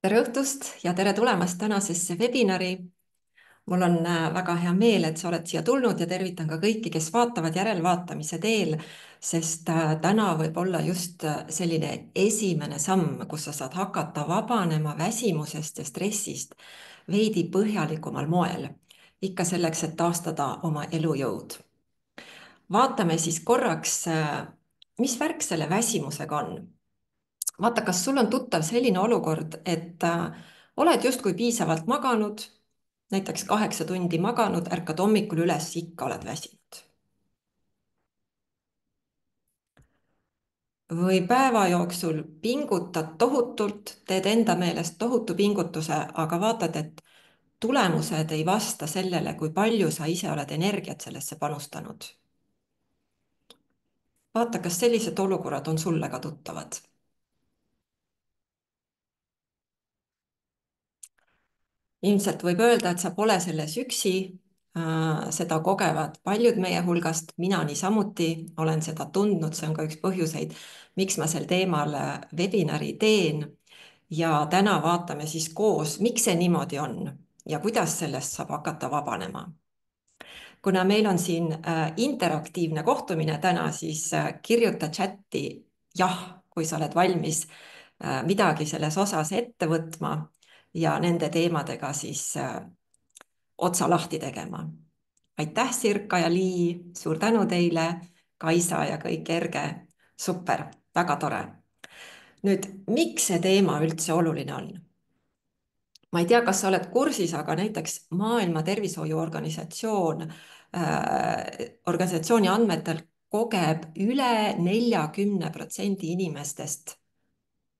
Tere õhtust ja tere tulemast tänasesse webinari. Mul on väga hea meel, et sa oled siia tulnud ja tervitan ka kõiki, kes vaatavad järelvaatamise teel, sest täna võib olla just selline esimene samm, kus sa saad hakata vabanema väsimusest ja stressist veidi põhjalikumal moel, ikka selleks, et taastada oma elujõud. Vaatame siis korraks, mis värk selle väsimusega on. Vaata, kas sul on tuttav selline olukord, et oled justkui piisavalt maganud, näiteks 8 tundi maganud, ärkad hommikul üles, ikka oled väsinud. Või päeva jooksul pingutad tohutult, teed enda meelest tohutu pingutuse, aga vaatad, et tulemused ei vasta sellele, kui palju sa ise oled energiat sellesse panustanud. Vaata, kas sellised olukorrad on sulle ka tuttavad. Ilmselt võib öelda, et sa pole selles üksi, seda kogevad paljud meie hulgast, mina niisamuti olen seda tundnud, see on ka üks põhjuseid, miks ma sel teemal webinari teen. Ja täna vaatame siis koos, miks see niimoodi on ja kuidas sellest saab hakata vabanema. Kuna meil on siin interaktiivne kohtumine täna, siis kirjuta chatti jah, kui sa oled valmis midagi selles osas ette võtma ja nende teemadega siis otsa lahti tegema. Aitäh, Sirka ja Lii, suur tänu teile, Kaisa ja kõik, Erge, super, väga tore. Nüüd, miks see teema üldse oluline on? Ma ei tea, kas sa oled kursis, aga näiteks Maailma Tervishoiuorganisatsioon organisatsiooni andmetel kogeb üle 40% inimestest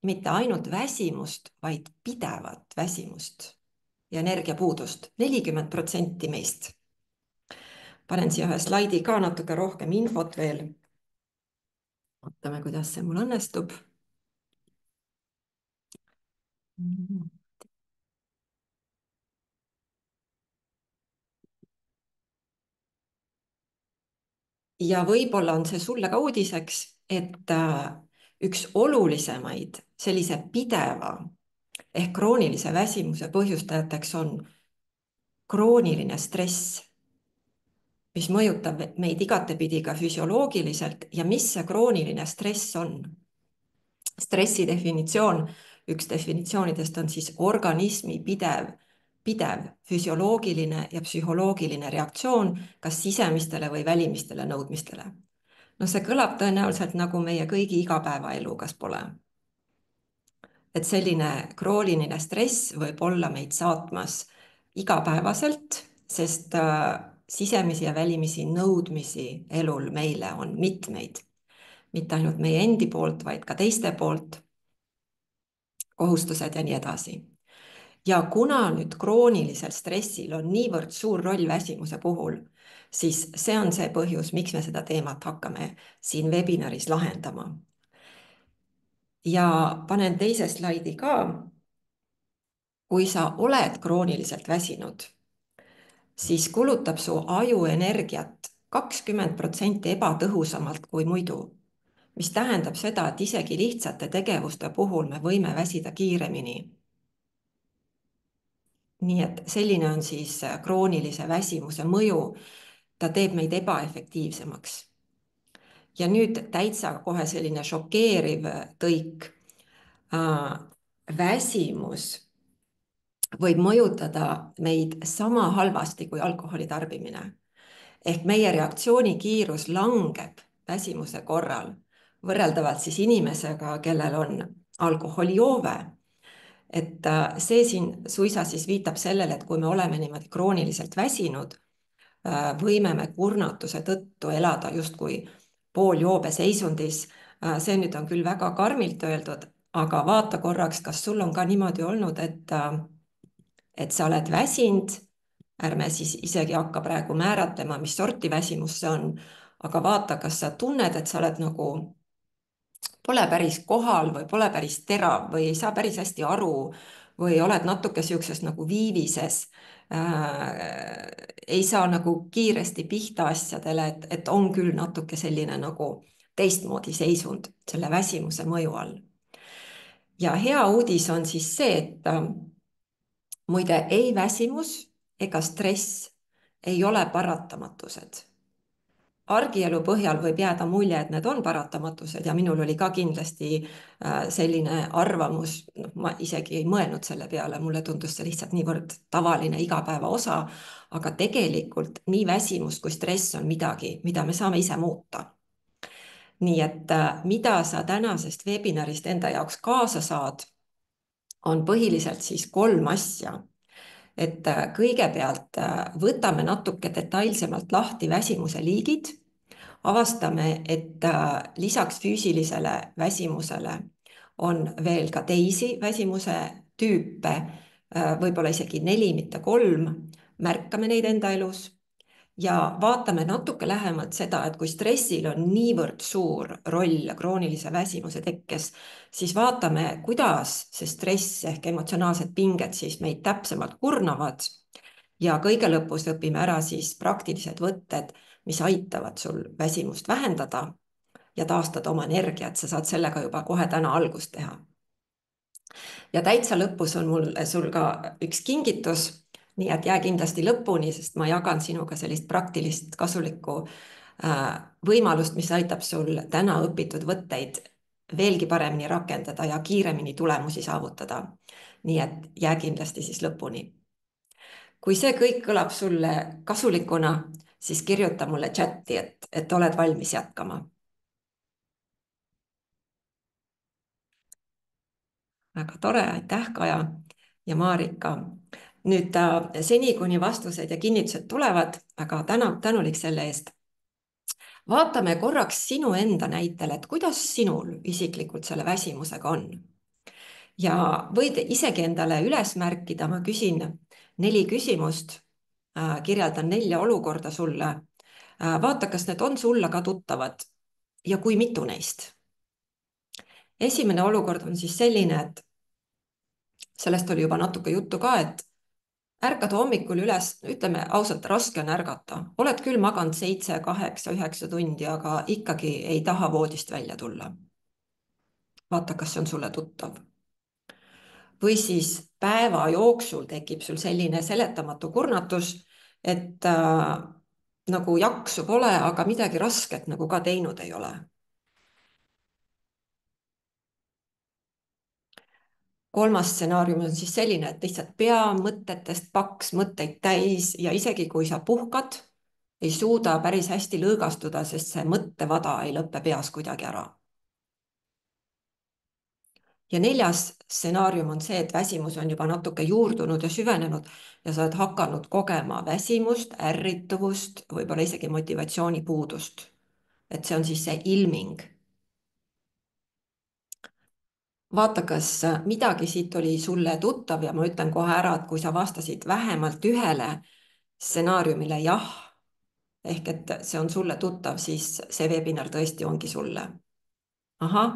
mitte ainult väsimust, vaid pidevat väsimust ja energiapuudust. 40% meist. Panen siia ühe slaidi ka natuke rohkem infot veel. Vaatame, kuidas see mul õnnestub. Ja võib-olla on see sulle ka uudiseks, et üks olulisemaid sellise pideva ehk kroonilise väsimuse põhjustajateks on krooniline stress, mis mõjutab meid igatepidi ka füsioloogiliselt. Ja mis see krooniline stress on? Stressi definitsioon, üks definitsioonidest on siis organismi pidev füsioloogiline ja psühholoogiline reaktsioon kas sisemistele või välimistele nõudmistele. No see kõlab tõenäoliselt nagu meie kõigi igapäevaelu, kas pole? Et selline krooniline stress võib olla meid saatmas igapäevaselt, sest sisemisi ja välimisi nõudmisi elul meile on mitmeid. Mitte ainult meie endi poolt, vaid ka teiste poolt, kohustused ja nii edasi. Ja kuna nüüd kroonilisel stressil on niivõrd suur roll väsimuse puhul, siis see on see põhjus, miks me seda teemat hakkame siin webinaris lahendama. Ja panen teise slaidi ka. Kui sa oled krooniliselt väsinud, siis kulutab su aju energiat 20% ebatõhusamalt kui muidu, mis tähendab seda, et isegi lihtsate tegevuste puhul me võime väsida kiiremini. Nii et selline on siis kroonilise väsimuse mõju. Ta teeb meid ebaefektiivsemaks. Ja nüüd täitsa kohe selline šokeeriv tõik. Väsimus võib mõjutada meid sama halvasti kui alkoholi tarbimine. Ehk meie reaktsioonikiirus langeb väsimuse korral võrreldavalt siis inimesega, kellel on alkoholijoove. Et see siin suisa siis viitab sellele, et kui me oleme niimoodi krooniliselt väsinud, võime me kurnatuse tõttu elada justkui pooljoobe seisundis. See nüüd on küll väga karmilt öeldud, aga vaata korraks, kas sul on ka niimoodi olnud, et sa oled väsinud, ärme siis isegi hakka praegu määratlema, mis sorti väsimus see on, aga vaata, kas sa tunned, et sa oled nagu pole päris kohal või pole päris terav või ei saa päris hästi aru või oled natuke siukses nagu viivises, ei saa nagu kiiresti pihta asjadele, et on küll natuke selline nagu teistmoodi seisund selle väsimuse mõju all. ja hea uudis on siis see, et muide ei väsimus ega stress ei ole paratamatused. Argielu põhjal võib jääda mulje, et need on paratamatused ja minul oli ka kindlasti selline arvamus, noh, ma isegi ei mõelnud selle peale, mulle tundus see lihtsalt niivõrd tavaline igapäeva osa, aga tegelikult nii väsimus kui stress on midagi, mida me saame ise muuta. Nii et mida sa tänasest webinarist enda jaoks kaasa saad, on põhiliselt siis 3 asja. Et kõigepealt võtame natuke detailsemalt lahti väsimuse liigid, avastame, et lisaks füüsilisele väsimusele on veel ka teisi väsimuse tüüpe, võib-olla isegi 4, mitte 3, märkame neid enda elus ja vaatame natuke lähemalt seda, et kui stressil on niivõrd suur roll kroonilise väsimuse tekkes, siis vaatame, kuidas see stress ehk emotsionaalsed pinged siis meid täpsemalt kurnavad ja kõige lõpus õpime ära siis praktilised võtted, mis aitavad sul väsimust vähendada ja taastada oma energiat, sa saad sellega juba kohe täna algust teha. Ja täitsa lõpus on mul sul ka üks kingitus, nii et jää kindlasti lõpuni, sest ma jagan sinuga sellist praktilist kasulikku võimalust, mis aitab sul täna õpitud võtteid veelgi paremini rakendada ja kiiremini tulemusi saavutada. Nii et jää kindlasti siis lõpuni. Kui see kõik kõlab sulle kasulikuna, siis kirjuta mulle chatti, et oled valmis jätkama. Väga tore, aitäh, Kaja ja Marika. Nüüd seni, kuni vastused ja kinnitused tulevad, aga tänulik selle eest. Vaatame korraks sinu enda näitel, et kuidas sinul isiklikult selle väsimusega on. Ja võid isegi endale üles märkida, ma küsin 4 küsimust, kirjeldan 4 olukorda sulle. Vaata, kas need on sulle ka tuttavad ja kui mitu neist. Esimene olukord on siis selline, et sellest oli juba natuke juttu ka, et ärkad hommikul üles, ütleme ausalt, raske on ärgata. Oled küll maganud 7, 8, 9 tundi, aga ikkagi ei taha voodist välja tulla. Vaata, kas see on sulle tuttav. Või siis päeva jooksul tekib sul selline seletamatu kurnatus, et nagu jaksu pole, aga midagi rasket nagu ka teinud ei ole. Kolmas stsenaarium on siis selline, et lihtsalt pea mõtetest paks, mõtteid täis ja isegi kui sa puhkad, ei suuda päris hästi lõõgastuda, sest see mõttevada ei lõppe peas kuidagi ära. Ja 4. stsenaarium on see, et väsimus on juba natuke juurdunud ja süvenenud ja sa oled hakanud kogema väsimust, ärrituvust, võib-olla isegi motivatsioonipuudust. Et see on siis see ilming. Vaata, kas midagi siit oli sulle tuttav ja ma ütlen kohe ära, et kui sa vastasid vähemalt ühele stsenaariumile jah, ehk et see on sulle tuttav, siis see webinar tõesti ongi sulle. Ahah,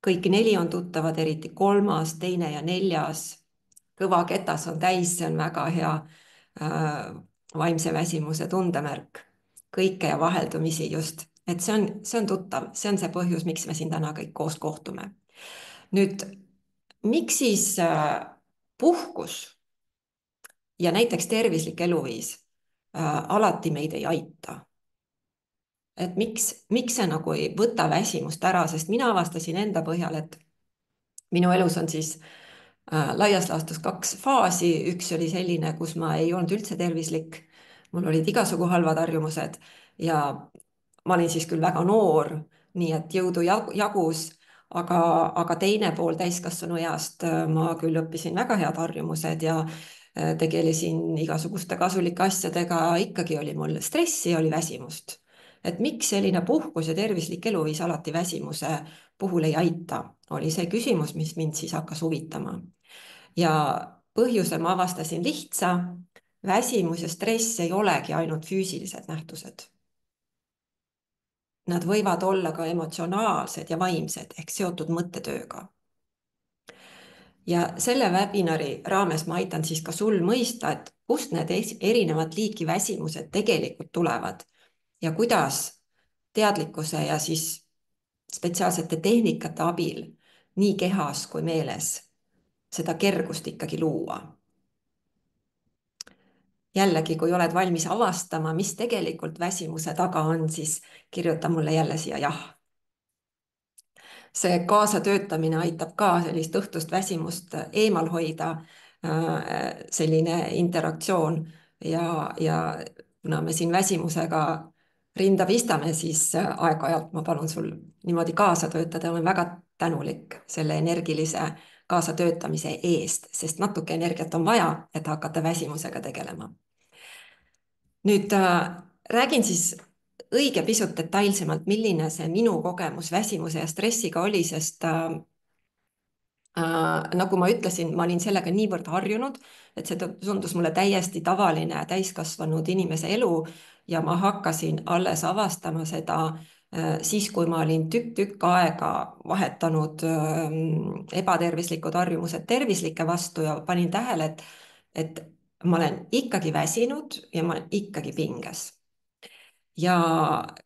kõik 4 on tuttavad, eriti 3., 2. ja 4. Kõva ketas on täis, see on väga hea vaimse väsimuse tundemärk. Kõike ja vaheldumisi just, et see on tuttav, see on see põhjus, miks me siin täna kõik koos kohtume. Nüüd, miks siis puhkus ja näiteks tervislik eluviis alati meid ei aita? Et miks see nagu ei võta väsimust ära, sest mina avastasin enda põhjal, et minu elus on siis laias laastus 2 faasi, üks oli selline, kus ma ei olnud üldse tervislik, mul olid igasugu halvad harjumused ja ma olin siis küll väga noor, nii et jõudu jagus, aga teine pool täiskasvanueast ma küll õppisin väga head harjumused ja tegelesin igasuguste kasulike asjadega, ikkagi oli mul stressi ja oli väsimust. Et miks selline puhkus ja tervislik eluviis alati väsimuse puhul ei aita, oli see küsimus, mis mind siis hakkas huvitama. Ja põhjuse ma avastasin lihtsa, väsimus ja stress ei olegi ainult füüsilised nähtused. Nad võivad olla ka emotsionaalsed ja vaimsed ehk seotud mõttetööga. Ja selle webinari raames ma aitan siis ka sul mõista, et kust need erinevad liiki väsimused tegelikult tulevad ja kuidas teadlikkuse ja siis spetsiaalsete tehnikate abil nii kehas kui meeles seda kergust ikkagi luua. Jällegi, kui oled valmis avastama, mis tegelikult väsimuse taga on, siis kirjuta mulle jälle siia jah. See kaasatöötamine aitab ka sellist õhtust väsimust eemal hoida, selline interaktsioon ja kuna me siin väsimusega rinda pistame, siis aeg-ajalt ma palun sul niimoodi kaasa töötada, olen väga tänulik selle energilise kaasatöötamise eest, sest natuke energiat on vaja, et hakata väsimusega tegelema. Nüüd räägin siis õige pisut detailsemalt, milline see minu kogemus väsimuse ja stressiga oli, sest nagu ma ütlesin, ma olin sellega niivõrd harjunud, et see tundus mulle täiesti tavaline täiskasvanud inimese elu ja ma hakkasin alles avastama seda siis, kui ma olin tükk aega vahetanud ebatervislikud harjumused tervislike vastu ja panin tähele, et ma olen ikkagi väsinud ja ma olen ikkagi pinges. Ja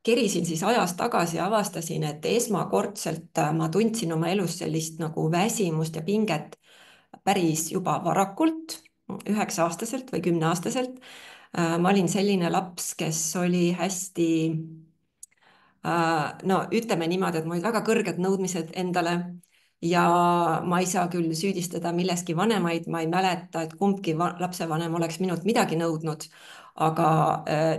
kerisin siis ajas tagasi ja avastasin, et esmakordselt ma tundsin oma elus sellist nagu väsimust ja pinget päris juba varakult, 9-aastaselt või 10-aastaselt. Ma olin selline laps, kes oli hästi, no ütleme niimoodi, et mul olid väga kõrged nõudmised endale ja ma ei saa küll süüdistada milleski vanemaid, ma ei mäleta, et kumbki lapsevanem oleks minult midagi nõudnud, aga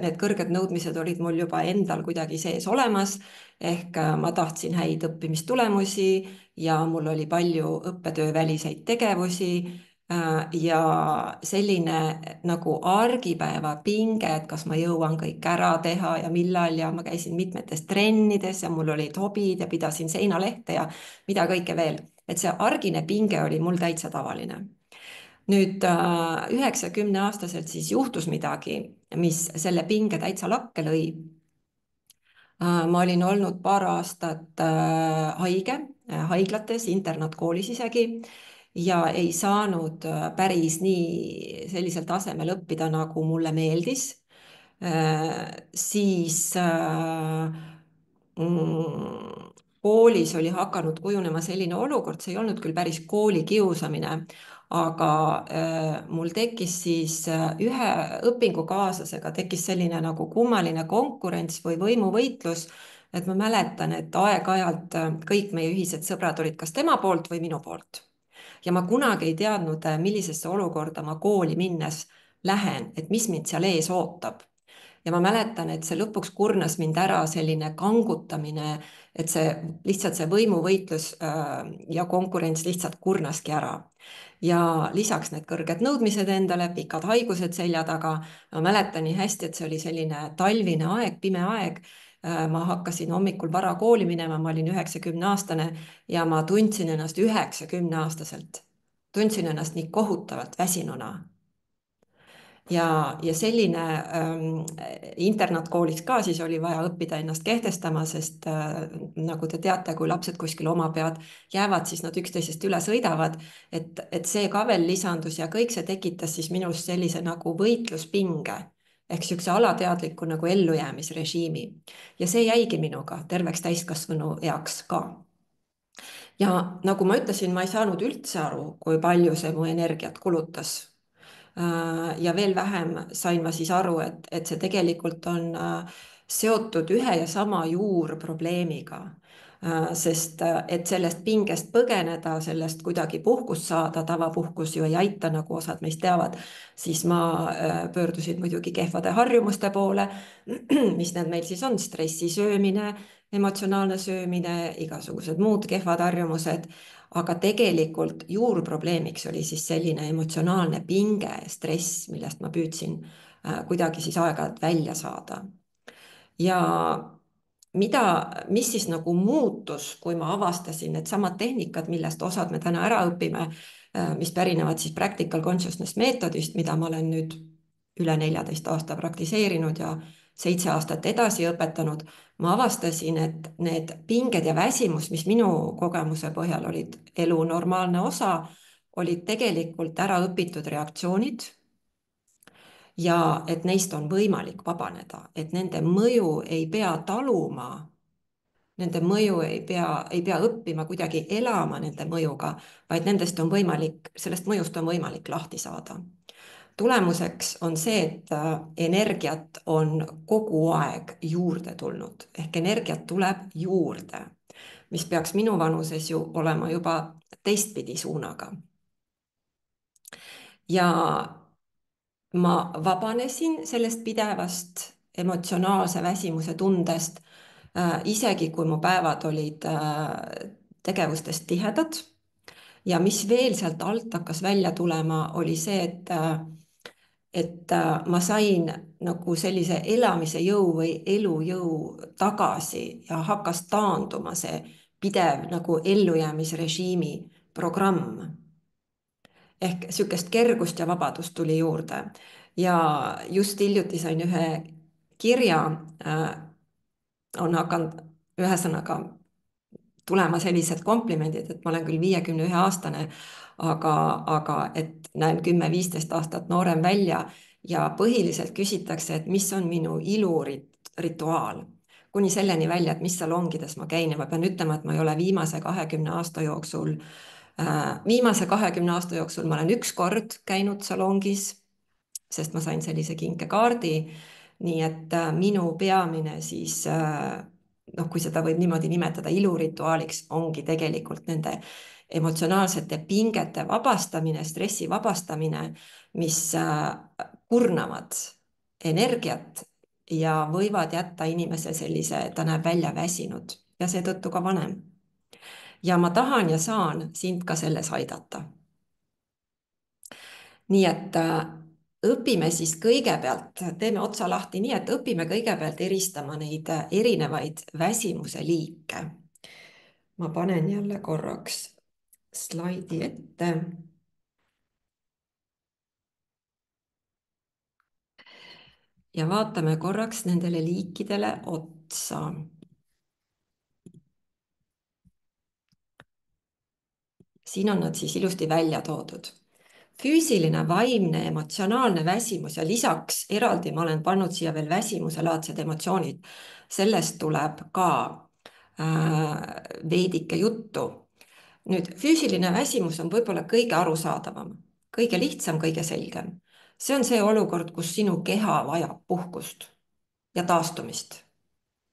need kõrged nõudmised olid mul juba endal kuidagi sees olemas, ehk ma tahtsin häid õppimistulemusi ja mul oli palju õppetööväliseid tegevusi ja selline nagu argipäeva pinge, et kas ma jõuan kõik ära teha ja millal ja ma käisin mitmetes trennides ja mul olid hobid ja pidasin seinalehte ja mida kõike veel, et see argine pinge oli mul täitsa tavaline. Nüüd 9-10-aastaselt siis juhtus midagi, mis selle pinge täitsa lakke lõi. Ma olin olnud paar aastat haige, haiglates, internaatkoolis isegi ja ei saanud päris nii sellisel tasemel õppida, nagu mulle meeldis. Siis koolis oli hakanud kujunema selline olukord, see ei olnud küll päris koolikiusamine, aga mul tekkis siis ühe õpingukaaslasega tekkis selline nagu kummaline konkurents või võimuvõitlus, et ma mäletan, et aeg-ajalt kõik meie ühised sõbrad olid kas tema poolt või minu poolt. Ja ma kunagi ei teadnud, millisesse olukorda ma kooli minnes lähen, et mis mind seal ees ootab. Ja ma mäletan, et see lõpuks kurnas mind ära selline kangutamine, et lihtsalt see võimuvõitlus ja konkurents lihtsalt kurnaski ära. Ja lisaks need kõrged nõudmised endale, pikad haigused selja taga. Ma mäletan nii hästi, et see oli selline talvine aeg, pime aeg. Ma hakkasin hommikul vara kooli minema, ma olin 90-aastane ja ma tundsin ennast 90-aastaselt. Tundsin ennast nii kohutavalt väsinuna ja selline internaatkoolis ka siis oli vaja õppida ennast kehtestama, sest nagu te teate, kui lapsed kuskil oma pead jäävad, siis nad üksteisest üle sõidavad, et see ka veel lisandus ja kõik see tekitas siis minus sellise nagu võitluspinge ehk niisuguse alateadliku nagu ellujäämisrežiimi ja see jäigi minuga terveks täiskasvanu eaks ka. Ja nagu ma ütlesin, ma ei saanud üldse aru, kui palju see mu energiat kulutas. Ja veel vähem sain ma siis aru, et see tegelikult on seotud ühe ja sama juurprobleemiga. Sest et sellest pingest põgeneda, sellest kuidagi puhkust saada, tavapuhkus ju ei aita, nagu osad meist teavad, siis ma pöördusin muidugi kehvade harjumuste poole, mis need meil siis on, stressi söömine, emotsionaalne söömine, igasugused muud kehvad harjumused, aga tegelikult juurprobleemiks oli siis selline emotsionaalne pinge, stress, millest ma püüdsin kuidagi siis aeg-ajalt välja saada. Ja mis siis nagu muutus, kui ma avastasin needsamad tehnikad, millest osad me täna ära õpime, mis pärinevad siis practical consciousness meetodist, mida ma olen nüüd üle 14 aasta praktiseerinud ja 7 aastat edasi õpetanud, ma avastasin, et need pinged ja väsimus, mis minu kogemuse põhjal olid elu normaalne osa, olid tegelikult ära õpitud reaktsioonid ja et neist on võimalik vabaneda, et nende mõju ei pea taluma nende mõju ei pea õppima kuidagi elama nende mõjuga, vaid sellest mõjust on võimalik lahti saada. Tulemuseks on see, et energiat on kogu aeg juurde tulnud, ehk energiat tuleb juurde, mis peaks minu vanuses ju olema juba teistpidi suunaga. Ja ma vabanesin sellest pidevast emotsionaalse väsimuse tundest, isegi kui mu päevad olid tegevustest tihedad. Ja mis veel sealt alt hakkas välja tulema, oli see, et ma sain nagu sellise elamise jõu või elujõu tagasi ja hakkas taanduma see pidev nagu ellujäämisrežiimi programm. Ehk sihukest kergust ja vabadust tuli juurde. Ja just hiljuti sain ühe kirja, on hakanud ühesõnaga tulema sellised komplimendid, et ma olen küll 51-aastane, aga et näen 10-15 aastat noorem välja ja põhiliselt küsitakse, et mis on minu ilurituaal, kuni selleni välja, et mis salongides ma käin ja ma pean ütlema, et ma ei ole viimase 20 aasta jooksul ma olen üks kord käinud salongis, sest ma sain sellise kinkekaardi. Nii et minu peamine siis noh, kui seda võib niimoodi nimetada ilurituaaliks, ongi tegelikult nende emotsionaalsete pingete vabastamine, stressi vabastamine, mis kurnavad energiat ja võivad jätta inimese sellise, ta näeb välja väsinud ja seetõttu ka vanem. Ja ma tahan ja saan sind ka selles aidata. Nii et õpime siis kõigepealt, teeme otsa lahti nii, et õpime kõigepealt eristama neid erinevaid väsimuse liike. Ma panen jälle korraks slaidi ette. Ja vaatame korraks nendele liikidele otsa. Siin on nad siis ilusti välja toodud. Füüsiline, vaimne, emotsionaalne väsimus ja lisaks eraldi ma olen pannud siia veel väsimuselaadsed emotsioonid. Sellest tuleb ka veidike juttu. Nüüd, füüsiline väsimus on võib-olla kõige arusaadavam, kõige lihtsam, kõige selgem. See on see olukord, kus sinu keha vajab puhkust ja taastumist,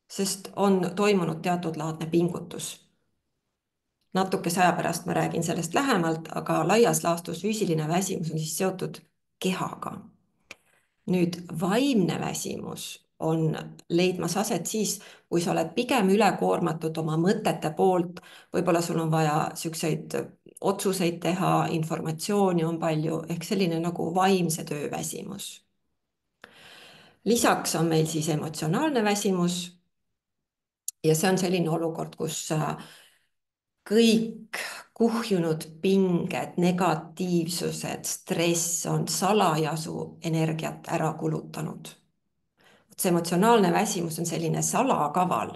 sest on toimunud teatud laadne pingutus. Natukese aja pärast ma räägin sellest lähemalt, aga laias laastus füüsiline väsimus on siis seotud kehaga. Nüüd vaimne väsimus on leidmas aset siis, kui sa oled pigem ülekoormatud oma mõtete poolt, võib-olla sul on vaja niisuguseid otsuseid teha, informatsiooni on palju, ehk selline nagu vaimse töö väsimus. Lisaks on meil siis emotsionaalne väsimus ja see on selline olukord, kus kõik kuhjunud pinged, negatiivsused, stress on salajasu energiat ära kulutanud. See emotsionaalne väsimus on selline salakaval.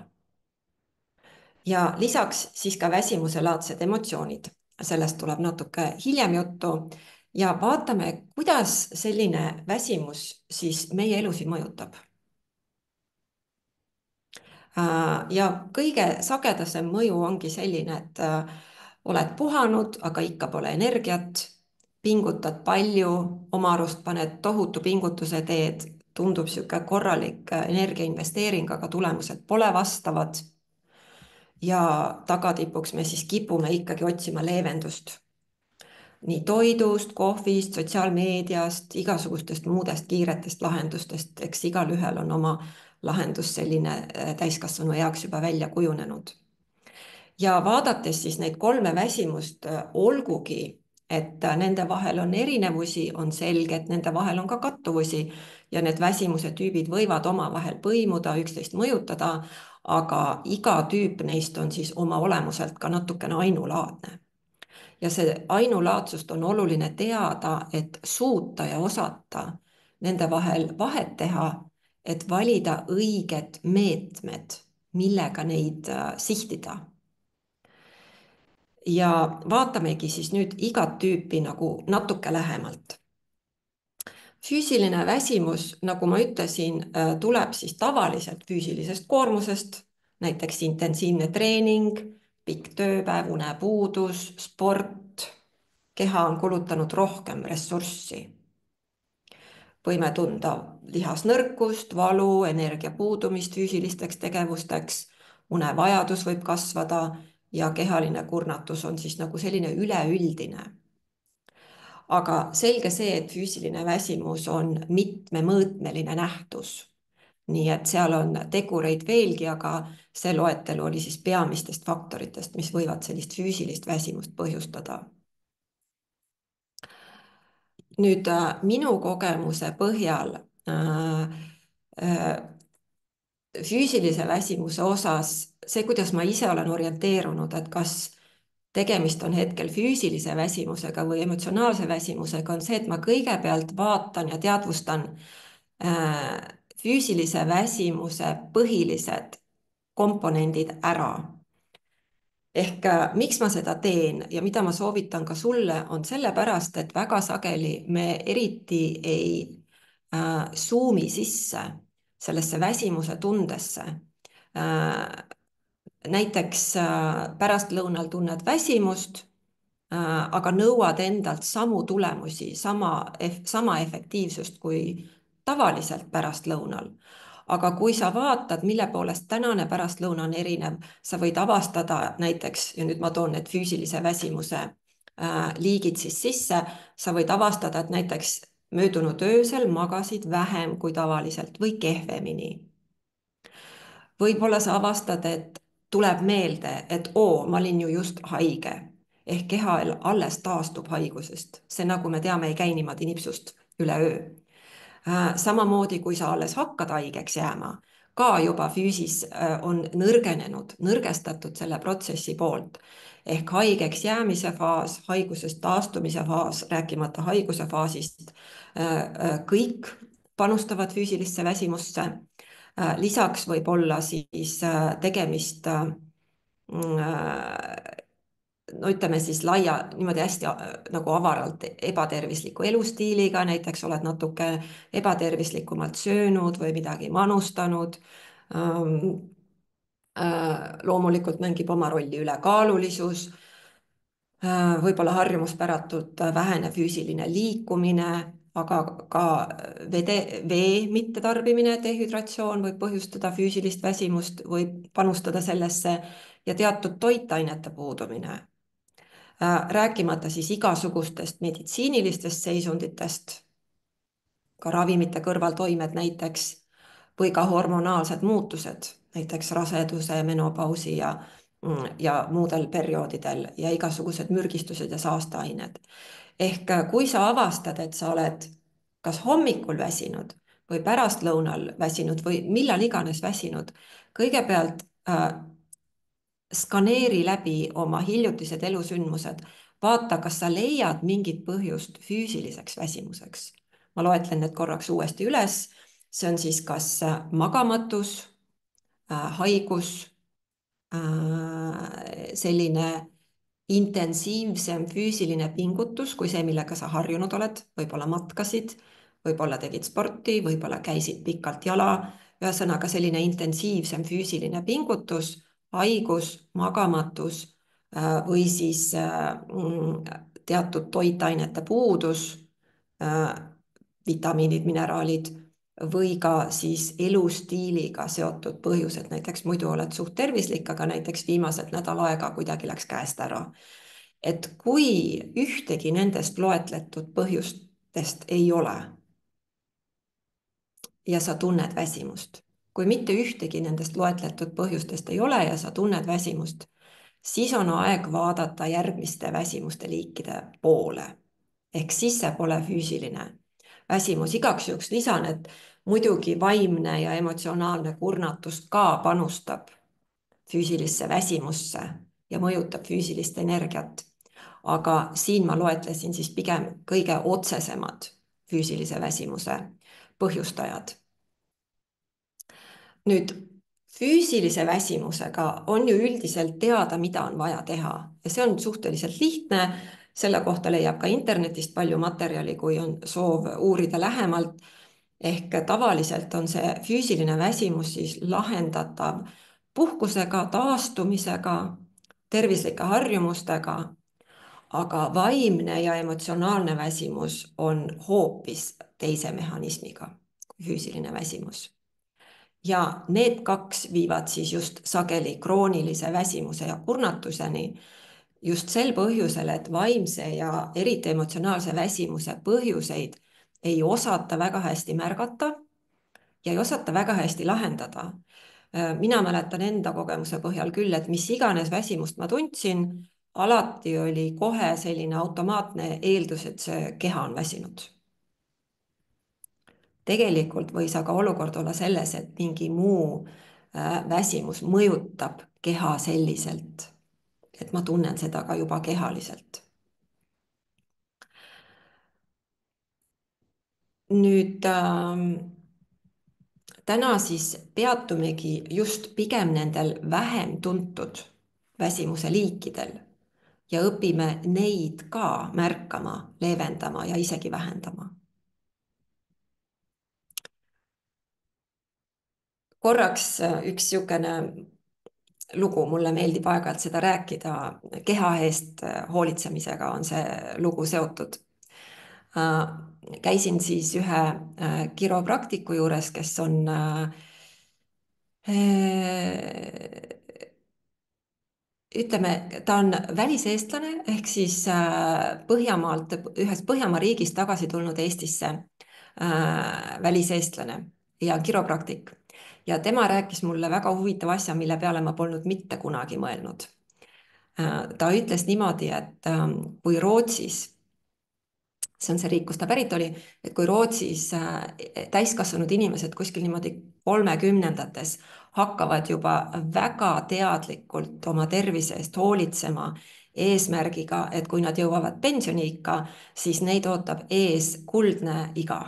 Ja lisaks siis ka väsimuselaadsed emotsioonid. Sellest tuleb natuke hiljem juttu ja vaatame, kuidas selline väsimus siis meie elusid mõjutab. Ja kõige sagedasem mõju ongi selline, et oled puhanud, aga ikka pole energiat, pingutad palju, oma arust paned tohutu pingutuse teed, tundub niisugune korralik energiainvesteering, aga tulemused pole vastavad. Ja tagatipuks me siis kipume ikkagi otsima leevendust. Nii toidust, kohvist, sotsiaalmeediast, igasugustest muudest kiiretest lahendustest, eks igalühel on oma lahendus selline täiskasvanu eaks juba välja kujunenud. Ja vaadates siis neid kolme väsimust, olgugi, et nende vahel on erinevusi, on selge, et nende vahel on ka kattuvusi ja need väsimuse tüübid võivad omavahel põimuda, üksteist mõjutada, aga iga tüüp neist on siis oma olemuselt ka natukene ainulaadne. Ja see ainulaadsust on oluline teada, et suuta ja osata nende vahel vahet teha, et valida õiged meetmed, millega neid sihtida. Ja vaatamegi siis nüüd igat tüüpi nagu natuke lähemalt. Füüsiline väsimus, nagu ma ütlesin, tuleb siis tavaliselt füüsilisest koormusest, näiteks intensiivne treening, pikk tööpäev, unepuudus, sport, keha on kulutanud rohkem ressurssi. võime tunda lihasnõrkust, valu, energia puudumist füüsilisteks tegevusteks, unevajadus võib kasvada ja kehaline kurnatus on siis nagu selline üleüldine. aga selge see, et füüsiline väsimus on mitmemõõtmeline nähtus. nii et seal on tegureid veelgi, aga see loetelu oli siis peamistest faktoritest, mis võivad sellist füüsilist väsimust põhjustada. Nüüd minu kogemuse põhjal füüsilise väsimuse osas, see, kuidas ma ise olen orienteerunud, et kas tegemist on hetkel füüsilise väsimusega või emotsionaalse väsimusega, on see, et ma kõigepealt vaatan ja teadvustan füüsilise väsimuse põhilised komponendid ära. ehk miks ma seda teen ja mida ma soovitan ka sulle, on sellepärast, et väga sageli me eriti ei suumi sisse sellesse väsimuse tundesse. näiteks pärastlõunal tunned väsimust, aga nõuad endalt samu tulemusi, sama efektiivsust kui tavaliselt pärastlõunal. aga kui sa vaatad, mille poolest tänane pärastlõuna on erinev, sa võid avastada näiteks, ja nüüd ma toon need füüsilise väsimuse liigid siis sisse, sa võid avastada, et näiteks möödunud öösel magasid vähem kui tavaliselt või kehvemini. võib-olla sa avastad, et tuleb meelde, et oo, ma olin ju just haige ehk keha alles taastub haigusest. see, nagu me teame, ei käi niimoodi nipsust üleöö. samamoodi, kui sa alles hakkad haigeks jääma, ka juba füüsis on nõrgenenud, nõrgestatud selle protsessi poolt. ehk haigeks jäämise faas, haigusest taastumise faas, rääkimata haiguse faasist, kõik panustavad füüsilisse väsimusse. lisaks võib olla siis tegemist no ütleme siis niimoodi hästi nagu avaralt ebatervisliku elustiiliga, näiteks oled natuke ebatervislikumalt söönud või midagi manustanud. loomulikult mängib oma rolli ülekaalulisus, võib-olla harjumuspäratult vähene füüsiline liikumine, aga ka vee mittetarbimine, dehüdratsioon võib põhjustada füüsilist väsimust, võib panustada sellesse, ja teatud toitainete puudumine. rääkimata siis igasugustest meditsiinilistest seisunditest, ka ravimite kõrvaltoimed näiteks, või ka hormonaalsed muutused, näiteks raseduse, menopausi ja muudel perioodidel ja igasugused mürgistused ja saasteained. ehk kui sa avastad, et sa oled kas hommikul väsinud või pärastlõunal väsinud või millal iganes väsinud, kõigepealt skaneeri läbi oma hiljutised elusündmused, vaata, kas sa leiad mingit põhjust füüsiliseks väsimuseks. ma loetlen need korraks uuesti üles. see on siis kas magamatus, haigus, selline intensiivsem füüsiline pingutus kui see, millega sa harjunud oled, võib-olla matkasid, võib-olla tegid sporti, võib-olla käisid pikalt jala, ühesõnaga selline intensiivsem füüsiline pingutus, haigus, magamatus või siis teatud toitainete puudus, vitamiinid, mineraalid või ka siis elustiiliga seotud põhjused, näiteks muidu oled suht tervislik, aga näiteks viimased nädal aega kuidagi läks käest ära. et kui ühtegi nendest loetletud põhjustest ei ole ja sa tunned väsimust, kui mitte ühtegi nendest loetletud põhjustest ei ole ja sa tunned väsimust, siis on aeg vaadata järgmiste väsimuste liikide poole. ehk siis see pole füüsiline väsimus. igaks juhuks lisan, et muidugi vaimne ja emotsionaalne kurnatus ka panustab füüsilisse väsimusse ja mõjutab füüsilist energiat. aga siin ma loetlesin siis pigem kõige otsesemad füüsilise väsimuse põhjustajad. nüüd füüsilise väsimusega on ju üldiselt teada, mida on vaja teha ja see on suhteliselt lihtne. selle kohta leiab ka internetist palju materjali, kui on soov uurida lähemalt. ehk tavaliselt on see füüsiline väsimus siis lahendatav puhkusega, taastumisega, tervislike harjumustega, aga vaimne ja emotsionaalne väsimus on hoopis teise mehhanismiga kui füüsiline väsimus. Ja need kaks viivad siis just sageli kroonilise väsimuse ja kurnatuseni just sel põhjusel, et vaimse ja eriti emotsionaalse väsimuse põhjuseid ei osata väga hästi märgata ja ei osata väga hästi lahendada. Mina mäletan enda kogemuse põhjal küll, et mis iganes väsimust ma tundsin, alati oli kohe selline automaatne eeldus, et see keha on väsinud. Tegelikult võis aga olukord olla selles, et mingi muu väsimus mõjutab keha selliselt, et ma tunnen seda ka juba kehaliselt. Nüüd täna siis peatumegi just pigem nendel vähem tuntud väsimuse liikidel ja õpime neid ka märkama, leevendama ja isegi vähendama. Korraks üks niisugune lugu, mulle meeldib aeg-ajalt seda rääkida, keha eest hoolitsemisega on see lugu seotud. Käisin siis ühe kiropraktiku juures, kes on ütleme, ta on väliseestlane ehk siis Põhjamaalt, ühest Põhjamaa riigist tagasi tulnud Eestisse väliseestlane ja kiropraktik. Ja tema rääkis mulle väga huvitava asja, mille peale ma polnud mitte kunagi mõelnud. Ta ütles niimoodi, et kui Rootsis, see on see riik, kust ta pärit oli, et kui Rootsis täiskasvanud inimesed kuskil niimoodi 30-ndates hakkavad juba väga teadlikult oma tervise eest hoolitsema eesmärgiga, et kui nad jõuavad pensioniikka, siis neid ootab ees kuldne iga.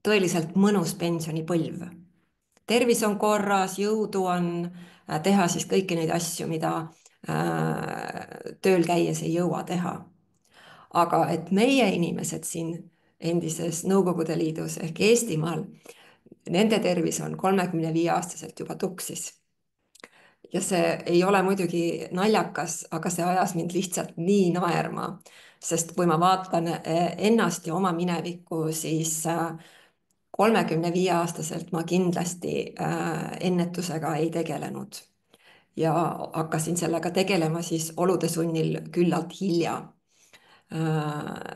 Tõeliselt mõnus pensionipõlv. Tervis on korras, jõudu on teha siis kõiki neid asju, mida tööl käies ei jõua teha. Aga et meie inimesed siin endises Nõukogude Liidus ehk Eestimaal, nende tervis on 35-aastaselt juba tuksis. Ja see ei ole muidugi naljakas, aga see ajas mind lihtsalt nii naerma, sest kui ma vaatan ennast ja oma minevikku, siis 35-aastaselt ma kindlasti ennetusega ei tegelenud ja hakkasin sellega tegelema siis olude sunnil küllalt hilja,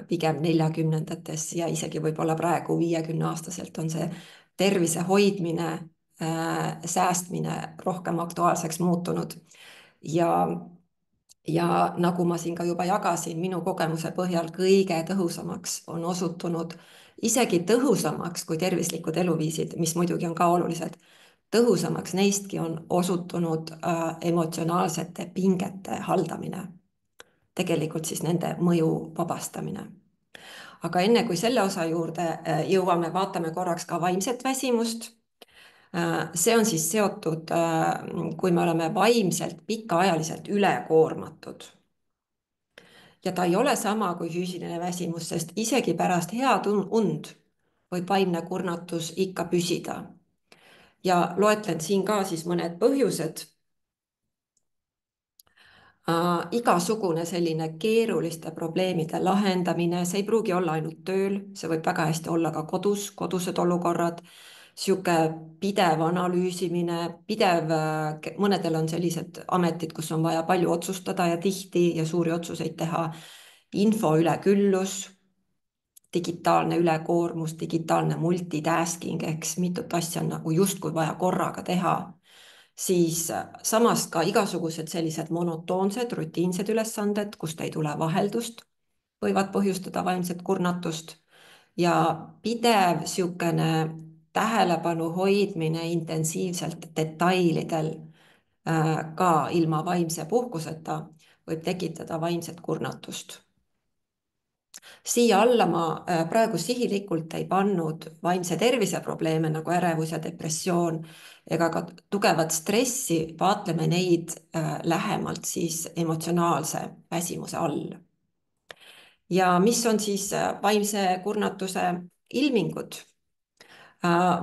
pigem 40-ndates ja isegi võib-olla praegu 50-aastaselt on see tervise hoidmine, säästmine rohkem aktuaalseks muutunud. Ja nagu ma siin ka juba jagasin, minu kogemuse põhjal kõige tõhusamaks on osutunud, isegi tõhusamaks kui tervislikud eluviisid, mis muidugi on ka olulised, tõhusamaks neistki on osutunud emotsionaalsete pingete haldamine, tegelikult siis nende mõju vabastamine. Aga enne kui selle osa juurde jõuame, vaatame korraks ka vaimset väsimust. See on siis seotud, kui me oleme vaimselt pikaajaliselt ülekoormatud. Ja ta ei ole sama kui füüsiline väsimus, sest isegi pärast head und võib vaimne kurnatus ikka püsida. Ja loetlen siin ka siis mõned põhjused. Igasugune selline keeruliste probleemide lahendamine, see ei pruugi olla ainult tööl, see võib väga hästi olla ka kodused olukorrad, sihuke pidev analüüsimine, mõnedel on sellised ametid, kus on vaja palju otsustada ja tihti ja suuri otsuseid teha, info üleküllus, digitaalne ülekoormus, digitaalne multitasking ehk mitut asja on nagu justkui vaja korraga teha, siis samas ka igasugused sellised monotoonsed, rutiinsed ülesanded, kust ei tule vaheldust, võivad põhjustada vaimset kurnatust ja pidev niisugune tähelepanu hoidmine intensiivselt detailidel ka ilma vaimse puhkuseta võib tekitada vaimset kurnatust. Siia alla ma praegu sihilikult ei pannud vaimse tervise probleeme nagu ärevus ja depressioon ega ka tugevat stressi, vaatleme neid lähemalt siis emotsionaalse väsimuse all. Ja mis on siis vaimse kurnatuse ilmingud?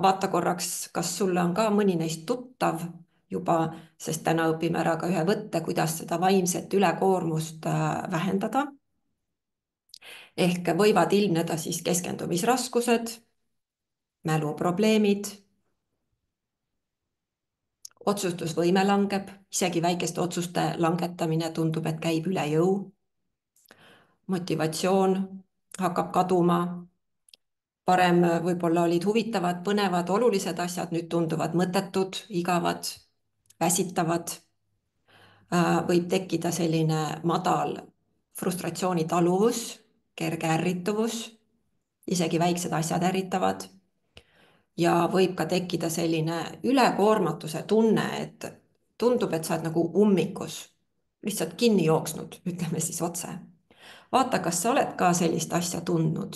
Vaata korraks, kas sulle on ka mõni neist tuttav juba, sest täna õpime ära ka ühe võtte, kuidas seda vaimset ülekoormust vähendada. ehk võivad ilmneda siis keskendumisraskused, mäluprobleemid, otsustusvõime langeb, isegi väikeste otsuste langetamine tundub, et käib üle jõu. motivatsioon hakkab kaduma. varem võib-olla olid huvitavad, põnevad, olulised asjad, nüüd tunduvad mõttetud, igavad, väsitavad. võib tekkida selline madal frustratsiooni taluvus, kerge ärrituvus, isegi väiksed asjad ärritavad. ja võib ka tekkida selline ülekoormatuse tunne, et tundub, et sa oled nagu ummikus, lihtsalt kinni jooksnud, ütleme siis otse. vaata, kas sa oled ka sellist asja tundnud.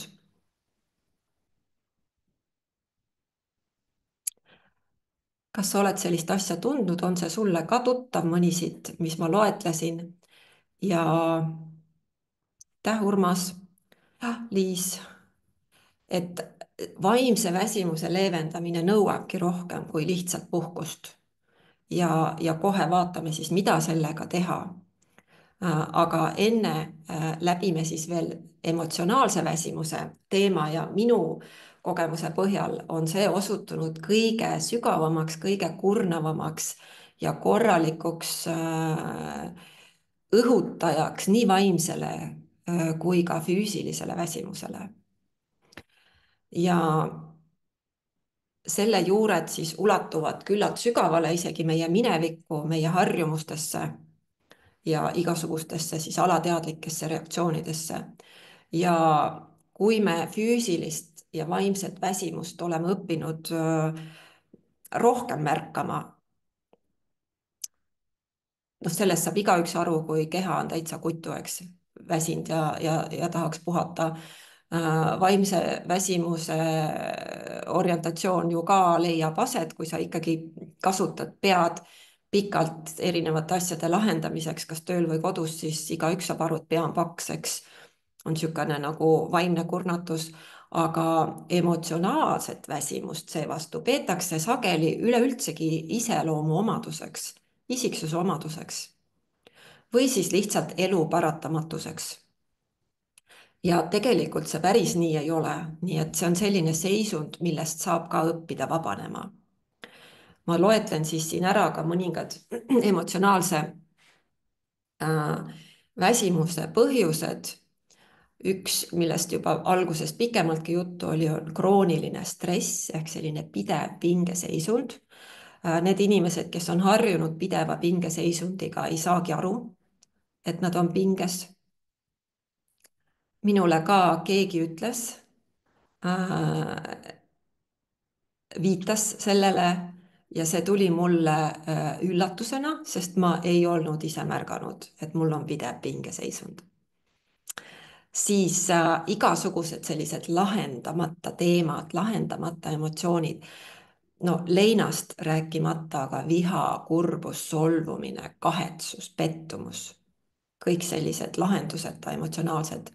kas sa oled sellist asja tundnud, on see sulle ka tuttav, mõni siit, mis ma loetlesin? ja aitäh, Urmas, Liis, et vaimse väsimuse leevendamine nõuabki rohkem kui lihtsalt puhkust. ja kohe vaatame siis, mida sellega teha. aga enne läbime siis veel emotsionaalse väsimuse teema ja minu kogemuse põhjal on see osutunud kõige sügavamaks, kõige kurnavamaks ja korralikuks õhutajaks nii vaimsele kui ka füüsilisele väsimusele. ja selle juured siis ulatuvad küllalt sügavale isegi meie minevikku, meie harjumustesse ja igasugustesse siis alateadlikesse reaktsioonidesse. ja kui me füüsilist ja vaimset väsimust oleme õppinud rohkem märkama, noh, sellest saab igaüks aru, kui keha on täitsa kutu, eks, väsinud ja tahaks puhata. vaimse väsimuse orientatsioon ju ka leiab aset, kui sa ikkagi kasutad pead pikalt erinevate asjade lahendamiseks, kas tööl või kodus, siis igaüks saab aru, et pea on paks, eks, on niisugune nagu vaimne kurnatus, aga emotsionaalset väsimust seevastu peetakse sageli üleüldsegi iseloomuomaduseks, isiksuse omaduseks või siis lihtsalt elu paratamatuseks. ja tegelikult see päris nii ei ole, nii et see on selline seisund, millest saab ka õppida vabanema. ma loetlen siis siin ära ka mõningad emotsionaalse väsimuse põhjused. üks, millest juba alguses pikemaltki juttu oli, on krooniline stress ehk selline pidev pingeseisund. Need inimesed, kes on harjunud pideva pingeseisundiga, ei saagi aru, et nad on pinges. minule ka keegi ütles, viitas sellele ja see tuli mulle üllatusena, sest ma ei olnud ise märganud, et mul on pidev pingeseisund. siis igasugused sellised lahendamata teemad, lahendamata emotsioonid, no leinast rääkimata, aga viha, kurbus, solvumine, kahetsus, pettumus, kõik sellised lahenduseta emotsionaalsed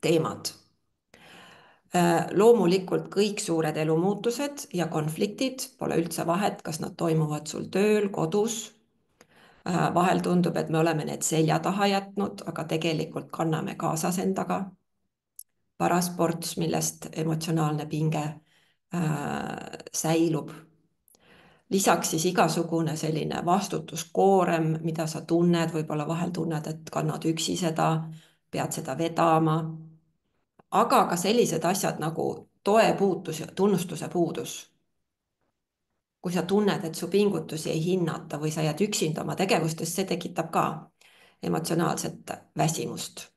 teemad. loomulikult kõik suured elumuutused ja konfliktid, pole üldse vahet, kas nad toimuvad sul tööl, kodus. vahel tundub, et me oleme need selja taha jätnud, aga tegelikult kanname kaasas endaga paras ports, millest emotsionaalne pinge säilub. lisaks siis igasugune selline vastutuskoorem, mida sa tunned, võib-olla vahel tunned, et kannad üksi seda, pead seda vedama. aga ka sellised asjad nagu toe puudus ja tunnustuse puudus. kui sa tunned, et su pingutusi ei hinnata või sa jääd üksinda oma tegevustes, see tekitab ka emotsionaalset väsimust.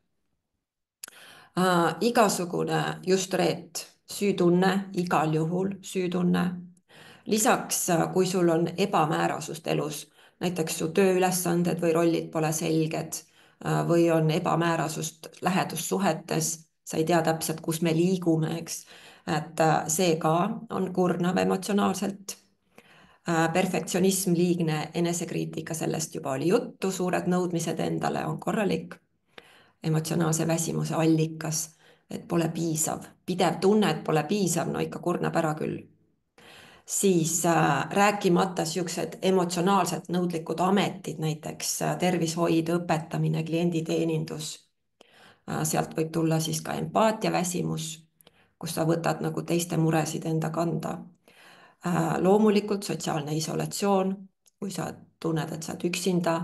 igasugune just reet, süütunne, igal juhul süütunne. lisaks, kui sul on ebamäärasust elus, näiteks su tööülesanded või rollid pole selged või on ebamäärasust lähedussuhetes, sa ei tea täpselt, kus me liigume, eks, et see ka on kurnav emotsionaalselt. perfektsionism, liigne enesekriitika, sellest juba oli juttu, suured nõudmised endale on korralik emotsionaalse väsimuse allikas, et pole piisav, pidev tunne, et pole piisav, no ikka kurnab ära küll. siis rääkimata niisugused emotsionaalselt nõudlikud ametid, näiteks tervishoid, õpetamine, klienditeenindus. Sealt võib tulla siis ka empaatiaväsimus, kus sa võtad nagu teiste muresid enda kanda. Loomulikult sotsiaalne isolatsioon, kui sa tunned, et sa oled üksinda,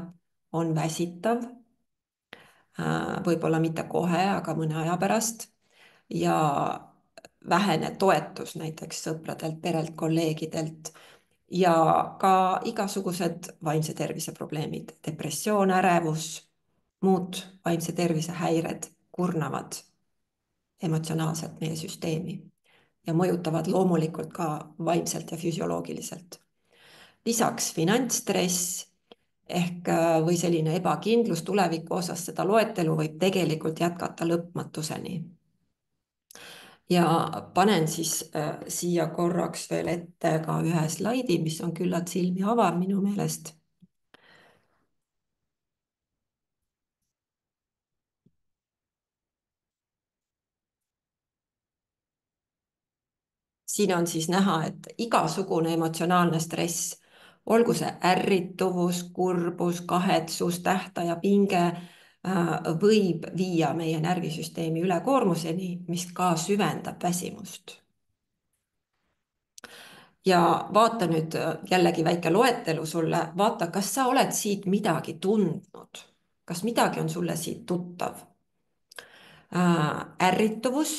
on väsitav. Võib-olla mitte kohe, aga mõne aja pärast. Ja vähene toetus näiteks sõpradelt, perelt, kolleegidelt ja ka igasugused vaimse tervise probleemid, depressioon, ärevus, muud vaimse tervise häired kurnavad emotsionaalselt meie süsteemi ja mõjutavad loomulikult ka vaimselt ja füsioloogiliselt. Lisaks finantsstress ehk või selline ebakindlus tuleviku osas, seda loetelu võib tegelikult jätkata lõpmatuseni. Ja panen siis siia korraks veel ette ka ühe slaidi, mis on küllalt silmi avav minu meelest. Siin on siis näha, et igasugune emotsionaalne stress, olgu see ärrituvus, kurbus, kahetsus, tähtaja pinge, võib viia meie närvisüsteemi ülekoormuseni, mis ka süvendab väsimust. Ja vaata nüüd jällegi väike loetelu sulle, vaata, kas sa oled siit midagi tundnud, kas midagi on sulle siit tuttav. Ärrituvus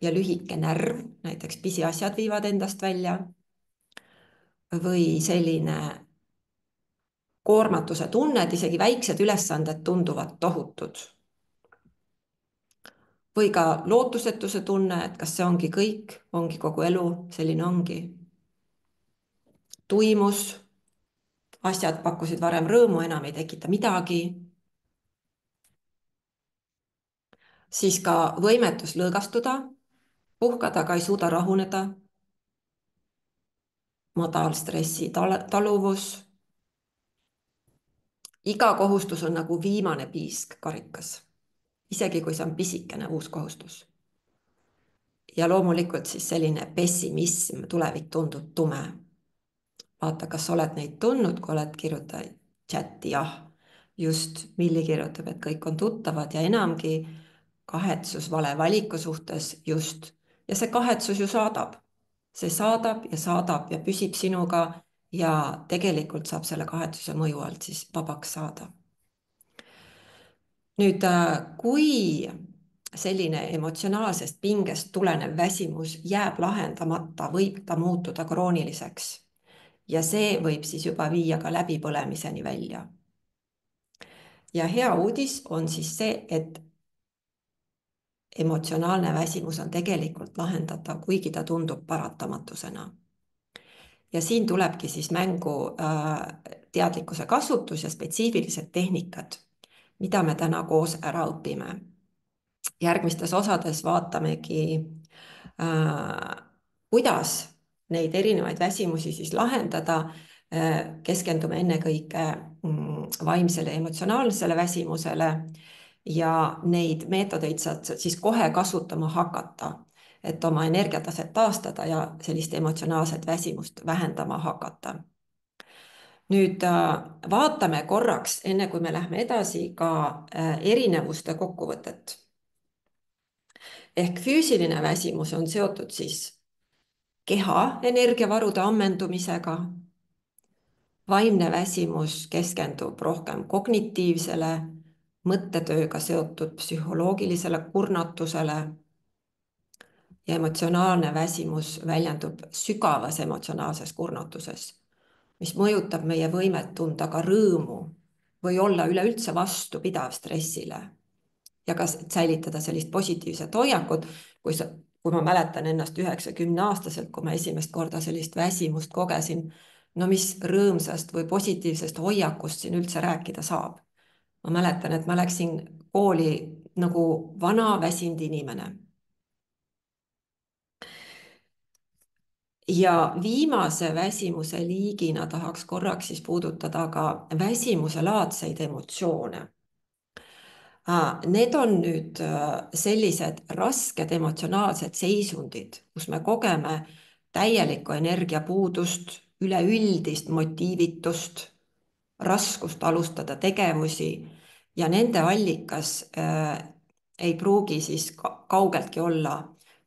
ja lühike närv, näiteks pisiasjad viivad endast välja või selline koormatuse tunne, et isegi väiksed ülesanded tunduvad tohutud. Või ka lootusetuse tunne, et kas see ongi kõik, ongi kogu elu, selline ongi. Tuimus, asjad pakkusid varem rõõmu, enam ei tekita midagi. Siis ka võimetus lõõgastuda, puhkada, aga ei suuda rahuneda. Madal stressi taluvus. Iga kohustus on nagu viimane piisk karikas, isegi kui see on pisikene uus kohustus. Ja loomulikult siis selline pessimism, tulevik tundub tume. Vaata, kas oled neid tundnud, kui oled kirjutanud chati, jah. Just, Milli kirjutab, et kõik on tuttavad ja enamgi kahetsus vale valiku suhtes, just. Ja see kahetsus ju saadab. See saadab ja püsib sinuga ja tegelikult saab selle kahetsuse mõju alt siis vabaks saada. Nüüd, kui selline emotsionaalsest pingest tulenev väsimus jääb lahendamata, võib ta muutuda krooniliseks ja see võib siis juba viia ka läbipõlemiseni välja. Ja hea uudis on siis see, et emotsionaalne väsimus on tegelikult lahendatav, kuigi ta tundub paratamatusena. Ja siin tulebki siis mängu teadlikkuse kasvutus ja spetsiifilised tehnikad, mida me täna koos ära õpime. Järgmistes osades vaatamegi, kuidas neid erinevaid väsimusi siis lahendada. Keskendume ennekõike vaimsele ja emotsionaalsele väsimusele ja neid meetodeid saad siis kohe kasutama hakata, et oma energiataset taastada ja sellist emotsionaalset väsimust vähendama hakata. Nüüd vaatame korraks, enne kui me lähme edasi, ka erinevuste kokkuvõtet. Ehk füüsiline väsimus on seotud siis keha energiavarude ammendumisega. Vaimne väsimus keskendub rohkem kognitiivsele, mõttetööga seotud psühholoogilisele kurnatusele. Ja emotsionaalne väsimus väljendub sügavas emotsionaalses kurnatuses, mis mõjutab meie võimet tunda ka rõõmu või olla üleüldse vastupidav stressile. Ja ka säilitada sellist positiivset hoiakut, kui ma mäletan ennast 90-aastaselt, kui ma esimest korda sellist väsimust kogesin, no mis rõõmsast või positiivsest hoiakust siin üldse rääkida saab. Ma mäletan, et ma läksin kooli nagu vana väsinud inimene. Ja viimase väsimuse liigina tahaks korraks siis puudutada ka väsimuse laadseid emotsioone. Need on nüüd sellised rasked emotsionaalsed seisundid, kus me kogeme täielikku energiapuudust, üleüldist motiivitust, raskust alustada tegevusi ja nende allikas ei pruugi siis kaugeltki olla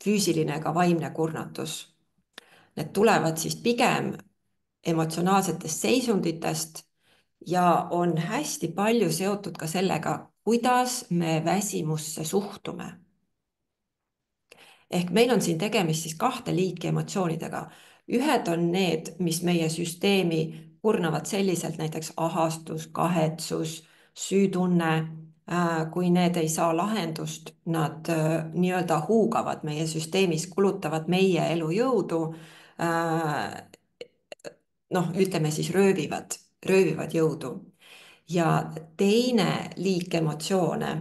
füüsiline ega vaimne kurnatus. Need tulevad siis pigem emotsionaalsetest seisunditest ja on hästi palju seotud ka sellega, kuidas me väsimusse suhtume. Ehk meil on siin tegemist siis kahte liiki emotsioonidega. Ühed on need, mis meie süsteemi kurnavad selliselt, näiteks ahastus, kahetsus, süütunne. Kui need ei saa lahendust, nad nii-öelda huugavad meie süsteemis, kulutavad meie elujõudu. Noh, ütleme siis röövivad jõudu. Ja teine liik emotsioone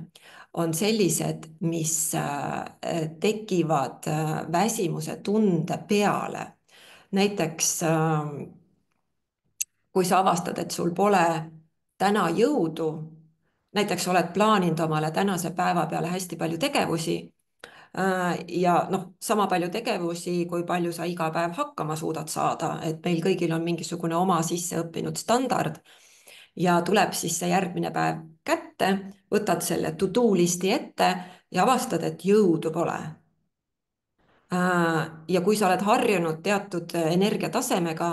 on sellised, mis tekivad väsimuse tunde peale. Näiteks kui sa avastad, et sul pole täna jõudu, näiteks oled plaaninud omale tänase päeva peale hästi palju tegevusi ja noh, sama palju tegevusi, kui palju sa iga päev hakkama suudad saada, et meil kõigil on mingisugune oma sisseõppinud standard ja tuleb siis see järgmine päev kätte, võtad selle to-do listi ette ja avastad, et jõudu pole. Ja kui sa oled harjunud teatud energiatasemega,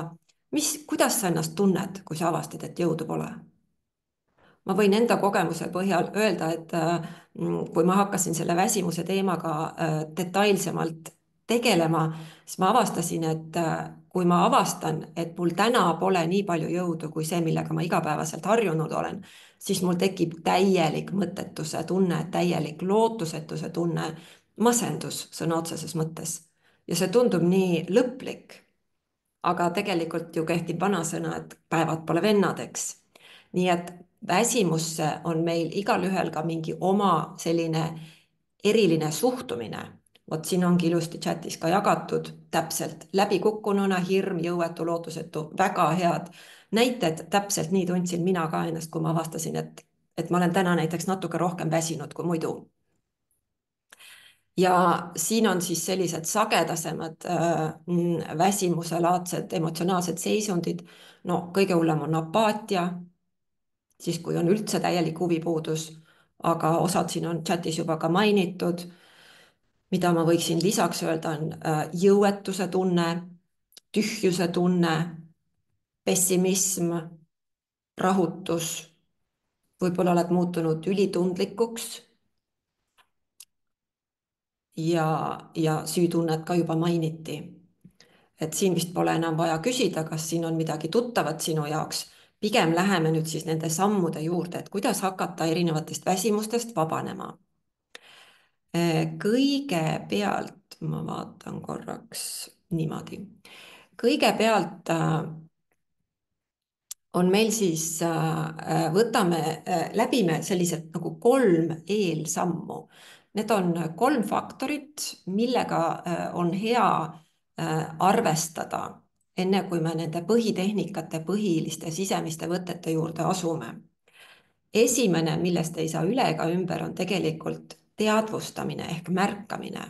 kuidas sa ennast tunned, kui sa avastad, et jõudu pole? Ma võin enda kogemuse põhjal öelda, et kui ma hakkasin selle väsimuse teemaga detailsemalt tegelema, siis ma avastasin, et kui ma avastan, et mul täna pole nii palju jõudu kui see, millega ma igapäevaselt harjunud olen, siis mul tekib täielik mõttetuse tunne, täielik lootusetuse tunne, masendus sõna otseses mõttes. Ja see tundub nii lõplik, aga tegelikult ju kehtib vanasõna, et päevad pole vennadeks. Nii et väsimusse on meil igalühel ka mingi oma selline eriline suhtumine. Vot siin ongi ilusti chatis ka jagatud täpselt läbikukkununa, hirm, jõuetu, lootusetu, väga head näited. Täpselt nii tundsin mina ka ennast, kui ma avastasin, et ma olen täna näiteks natuke rohkem väsinud kui muidu. Ja siin on siis sellised sagedasemad väsimuselaadsed emotsionaalsed seisundid. No kõige hullem on apaatia, siis kui on üldse täielik huvipuudus, aga osad siin on chatis juba ka mainitud. Mida ma võiksin lisaks öelda, on jõuetuse tunne, tühjuse tunne, pessimism, rahutus. Võib-olla oled muutunud ülitundlikuks ja süütunnet ka juba mainiti. Et siin vist pole enam vaja küsida, kas siin on midagi tuttavat sinu jaoks. Pigem läheme nüüd siis nende sammude juurde, et kuidas hakata erinevatest väsimustest vabanema. Kõigepealt, ma vaatan korraks niimoodi. Kõigepealt on meil siis, läbime sellised nagu 3 eelsammu. Need on 3 faktorit, millega on hea arvestada, enne kui me nende põhitehnikate, põhiliste sisemiste võtete juurde asume. Esimene, millest ei saa üle ega ümber, on tegelikult teadvustamine ehk märkamine.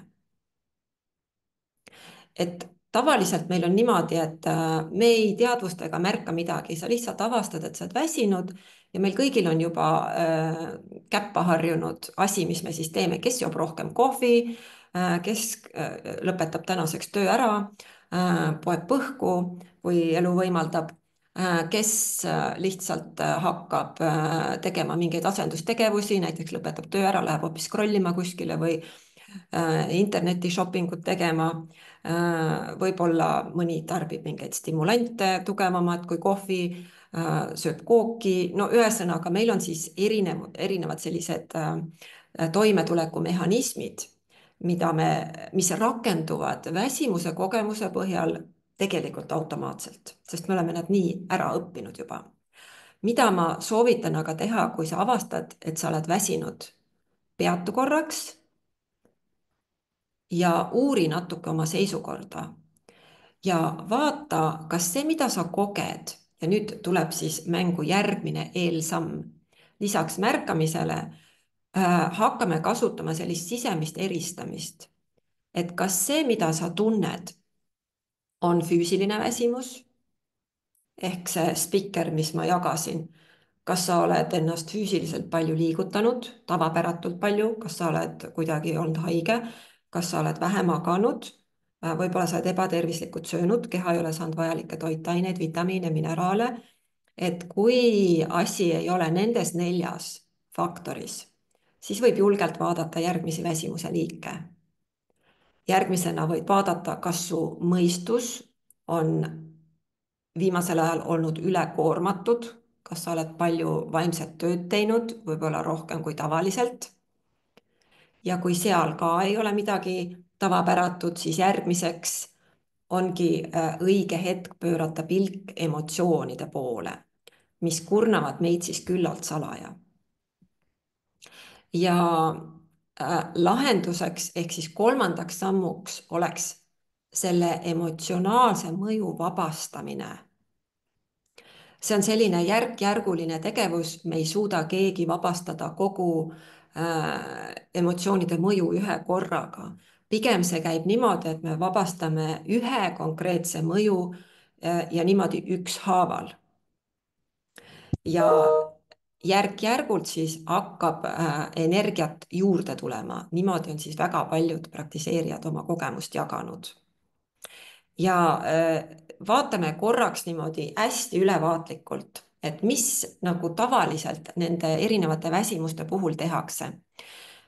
Et tavaliselt meil on niimoodi, et me ei teadvusta ega märka midagi, sa lihtsalt avastad, et sa oled väsinud ja meil kõigil on juba käppa harjunud asi, mis me siis teeme, kes joob rohkem kohvi, kes lõpetab tänaseks töö ära, poeb põhku, kui elu võimaldab, kes lihtsalt hakkab tegema mingeid asendustegevusi, näiteks lõpetab töö ära, läheb hoopis scrollima kuskile või interneti shoppingut tegema. Võib-olla mõni tarbib mingeid stimulante tugevamad kui kohvi, sööb kooki. No ühesõnaga, meil on siis erinevad sellised toimetulekumehhanismid, mis rakenduvad väsimuse kogemuse põhjal tegelikult automaatselt, sest me oleme nad nii ära õppinud juba. Mida ma soovitan aga teha, kui sa avastad, et sa oled väsinud? Peatu korraks ja uuri natuke oma seisukorda ja vaata, kas see, mida sa koged, ja nüüd tuleb siis mängu järgmine eelsamm. Lisaks märkamisele hakkame kasutama sellist sisemist eristamist, et kas see, mida sa tunned, on füüsiline väsimus ehk see spikker, mis ma jagasin. Kas sa oled ennast füüsiliselt palju liigutanud, tavapäratult palju, kas sa oled kuidagi olnud haige, kas sa oled vähe maganud, võib-olla sa oled ebatervislikult söönud, keha ei ole saanud vajalikke toitaineid, vitamiine, mineraale. Et kui asi ei ole nendes 4 faktoris, siis võib julgelt vaadata järgmisi väsimuse liike. Järgmisena võid vaadata, kas su mõistus on viimasel ajal olnud ülekoormatud, kas sa oled palju vaimset tööd teinud, võib-olla rohkem kui tavaliselt. Ja kui seal ka ei ole midagi tavapäratut, siis järgmiseks ongi õige hetk pöörata pilk emotsioonide poole, mis kurnavad meid siis küllalt salaja. Ja lahenduseks ehk siis kolmandaks sammuks oleks selle emotsionaalse mõju vabastamine. See on selline järk-järguline tegevus, me ei suuda keegi vabastada kogu emotsioonide mõju ühe korraga. Pigem see käib niimoodi, et me vabastame ühe konkreetse mõju ja niimoodi ükshaaval. Ja järk-järgult siis hakkab energiat juurde tulema. Niimoodi on siis väga paljud praktiseerijad oma kogemust jaganud. Ja vaatame korraks niimoodi hästi ülevaatlikult, et mis nagu tavaliselt nende erinevate väsimuste puhul tehakse.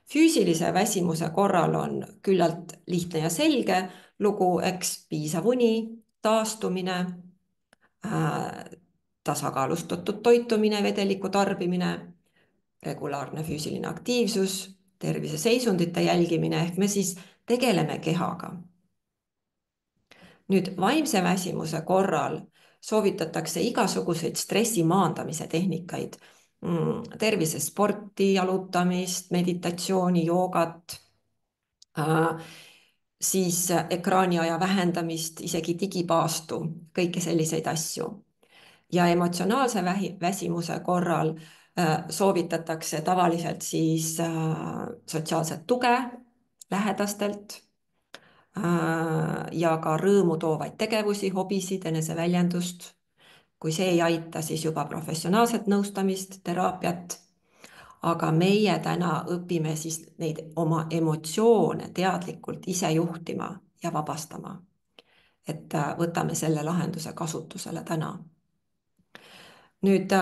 Füüsilise väsimuse korral on küllalt lihtne ja selge lugu, eks piisav uni, taastumine, tasakaalustatud toitumine, vedeliku tarbimine, regulaarne füüsiline aktiivsus, terviseseisundite jälgimine ehk me siis tegeleme kehaga. Nüüd vaimse väsimuse korral soovitatakse igasuguseid stressi maandamise tehnikaid, tervisesporti, jalutamist, meditatsiooni, joogat, siis ekraaniaja vähendamist, isegi digipaastu, kõiki selliseid asju. Ja emotsionaalse väsimuse korral soovitatakse tavaliselt siis sotsiaalset tuge lähedastelt ja ka rõõmu toovaid tegevusi, hobisid, eneseväljendust. Kui see ei aita, siis juba professionaalset nõustamist, teraapiat. Aga meie täna õpime siis neid oma emotsioone teadlikult ise juhtima ja vabastama. Et võtame selle lahenduse kasutusele täna. Nüüd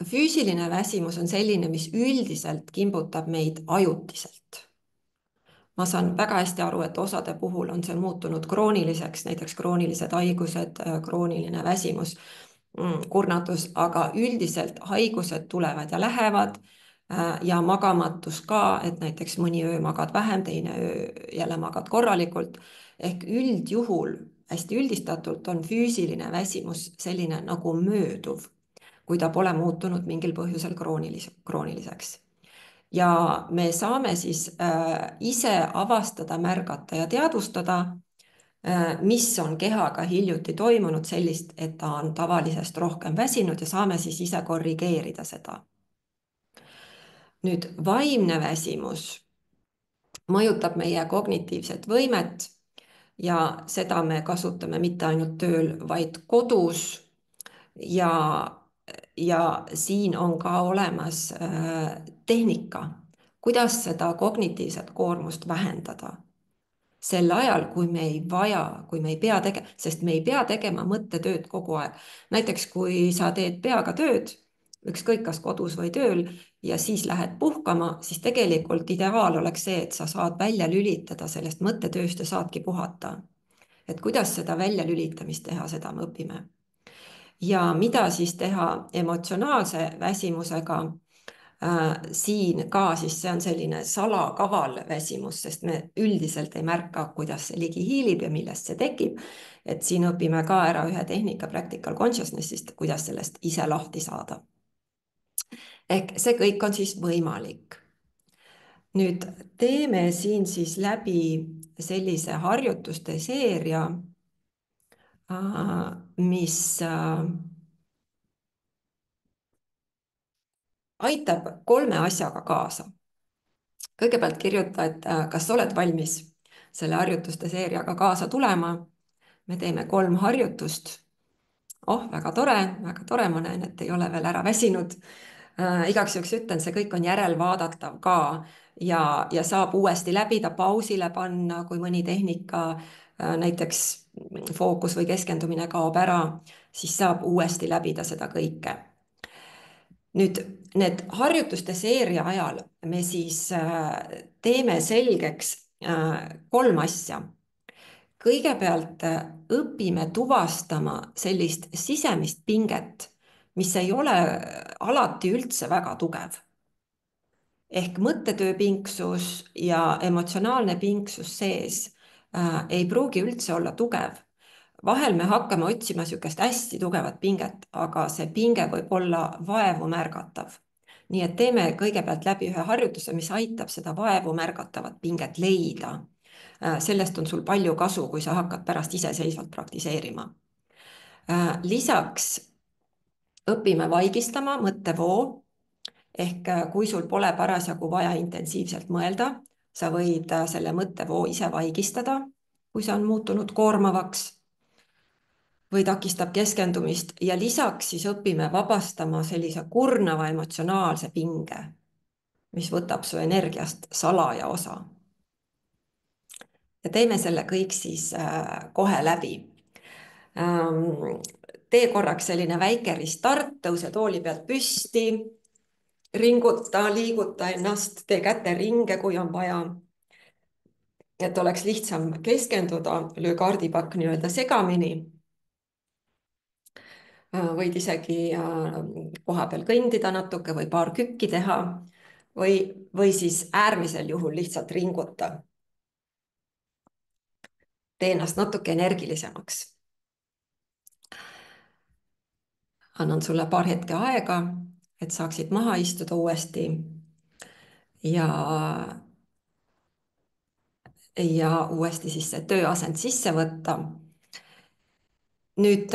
füüsiline väsimus on selline, mis üldiselt kimbutab meid ajutiselt. Ma saan väga hästi aru, et osade puhul on see muutunud krooniliseks, näiteks kroonilised haigused, krooniline väsimus, kurnatus, aga üldiselt haigused tulevad ja lähevad ja magamatus ka, et näiteks mõni öö magad vähem, teine öö jälle magad korralikult. Ehk üldjuhul, hästi üldistatult on füüsiline väsimus selline nagu mööduv, kui ta pole muutunud mingil põhjusel krooniliseks. Ja me saame siis ise avastada, märgata ja teadvustada, mis on kehaga hiljuti toimunud sellist, et ta on tavalisest rohkem väsinud ja saame siis ise korrigeerida seda. Nüüd vaimne väsimus mõjutab meie kognitiivset võimet ja seda me kasutame mitte ainult tööl, vaid kodus ja siin on ka olemas tehnika, kuidas seda kognitiivset koormust vähendada. Sel ajal, kui me ei vaja, kui me ei pea tegema, sest me ei pea tegema mõttetööd kogu aeg. Näiteks kui sa teed peaga tööd, ükskõik kas kodus või tööl ja siis lähed puhkama, siis tegelikult ideaal oleks see, et sa saad välja lülitada sellest mõttetööst ja saadki puhata. Et kuidas seda väljalülitamist teha, seda me õpime. Ja mida siis teha emotsionaalse väsimusega? Siin ka siis see on selline salakaval väsimus, sest me üldiselt ei märka, kuidas see ligi hiilib ja millest see tekib. Et siin õpime ka ära ühe tehnika practical consciousness'ist, kuidas sellest ise lahti saada. Ehk see kõik on siis võimalik. Nüüd teeme siin siis läbi sellise harjutuste seeria, mis aitab 3 asjaga kaasa. Kõigepealt kirjuta, et kas sa oled valmis. selle harjutuste seeriaga kaasa tulema. me teeme 3 harjutust. oh, väga tore, ma näen, et ei ole veel ära väsinud. Igaks juhuks ütlen, see kõik on järelvaadatav ka ja saab uuesti läbida, pausile panna, kui mõni tehnika, näiteks fookus või keskendumine kaob ära, siis saab uuesti läbida seda kõike. Nüüd need harjutuste seeria ajal me siis teeme selgeks 3 asja. Kõigepealt õpime tuvastama sellist sisemist pinget, mis ei ole alati üldse väga tugev. Ehk mõttetöö pinksus ja emotsionaalne pinksus sees ei pruugi üldse olla tugev. Vahel me hakkame otsima niisugust hästi tugevat pinget, aga see pinge võib olla vaevu märgatav. nii et teeme kõigepealt läbi ühe harjutuse, mis aitab seda vaevu märgatavat pinget leida. sellest on sul palju kasu, kui sa hakkad pärast iseseisvalt praktiseerima. lisaks õpime vaigistama mõttevoo, ehk kui sul pole parasjagu vaja intensiivselt mõelda, sa võid selle mõttevoo ise vaigistada, kui see on muutunud koormavaks või takistab keskendumist, ja lisaks siis õpime vabastama sellise kurnava emotsionaalse pinge, mis võtab su energiast salaja osa. ja teeme selle kõik siis kohe läbi. Tee korraks selline väike restart, tõuse tooli pealt püsti, ringuta, liiguta ennast, tee käteringe, kui on vaja. et oleks lihtsam keskenduda, löö kaardipakk nii-öelda segamini. võid isegi koha peal kõndida natuke või paar kükki teha või siis äärmisel juhul lihtsalt ringuta. tee ennast natuke energilisemaks. annan sulle paar hetke aega, et saaksid maha istuda uuesti ja uuesti siis see tööasend sisse võtta. nüüd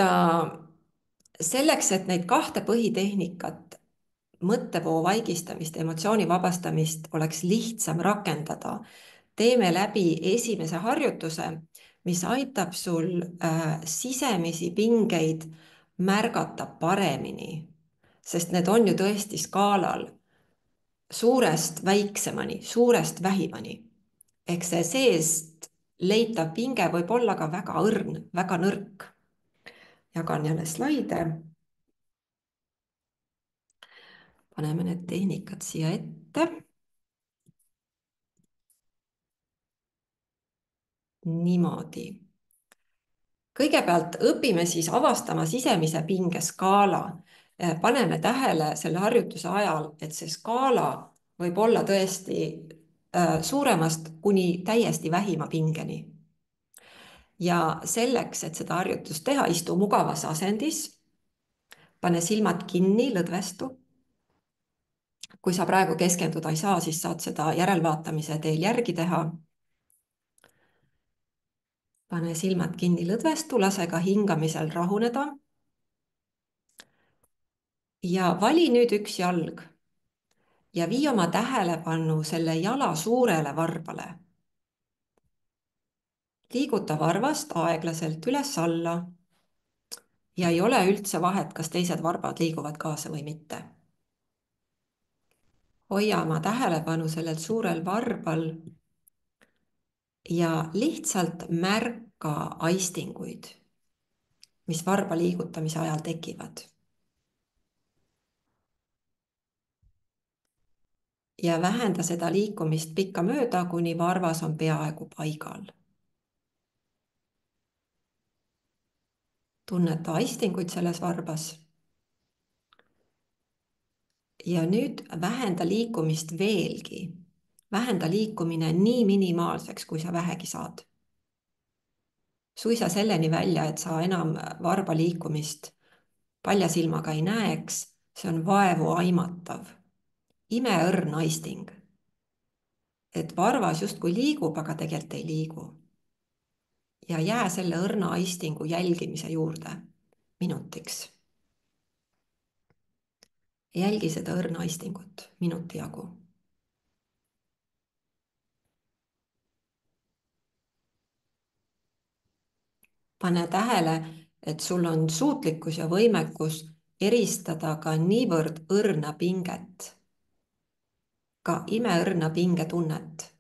selleks, et neid 2 põhitehnikat, mõttevoo vaigistamist, emotsiooni vabastamist oleks lihtsam rakendada, teeme läbi esimese harjutuse, mis aitab sul sisemisi pingeid märgata paremini, sest need on ju tõesti skaalal suurest väiksemani, suurest vähimani. ehk see seest leitav pinge võib olla ka väga õrn, väga nõrk. jagan jälle slaide. paneme need tehnikad siia ette. niimoodi. kõigepealt õpime siis avastama sisemise pinge skaala. paneme tähele selle harjutuse ajal, et see skaala võib olla tõesti suuremast kuni täiesti vähima pingeni. ja selleks, et seda harjutust teha, istu mugavas asendis, pane silmad kinni, lõdvestu. kui sa praegu keskenduda ei saa, siis saad seda järelvaatamise teel järgi teha. pane silmad kinni, lõdvestu, lase ka hingamisel rahuneda. ja vali nüüd üks jalg ja vii oma tähelepanu selle jala suurele varbale. liiguta varvast aeglaselt üles-alla ja ei ole üldse vahet, kas teised varbad liiguvad kaasa või mitte. hoia oma tähelepanu sellel suurel varbal ja lihtsalt märka aistinguid, mis varba liigutamise ajal tekivad. ja vähenda seda liikumist pikkamööda, kuni varvas on peaaegu paigal. tunneta aistinguid selles varbas. ja nüüd vähenda liikumist veelgi. vähenda liikumine nii minimaalseks, kui sa vähegi saad. suisa selleni välja, et sa enam varba liikumist palja silmaga ei näeks, see on vaevu aimatav. imeõrn aisting. et varvas justkui liigub, aga tegelikult ei liigu. ja jää selle õrna aistingu jälgimise juurde minutiks. jälgi seda õrna aistingut minuti jagu. pane tähele, et sul on suutlikkus ja võimekus eristada ka niivõrd õrna pinget, ka imeõrna pingetunnet.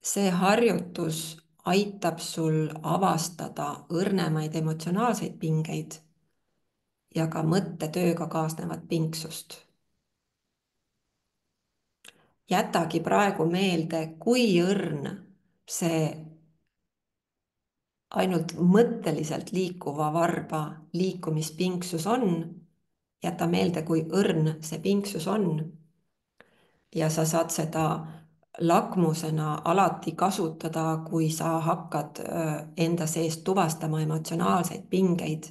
see harjutus aitab sul avastada õrnemaid emotsionaalseid pingeid ja ka mõttetööga kaasnevat pingsust. jätagi praegu meelde, kui õrn see ainult mõtteliselt liikuva varba liikumispinksus on. jäta meelde, kui õrn see pinksus on. ja sa saad seda lakmusena alati kasutada, kui sa hakkad enda seest tuvastama emotsionaalseid pingeid.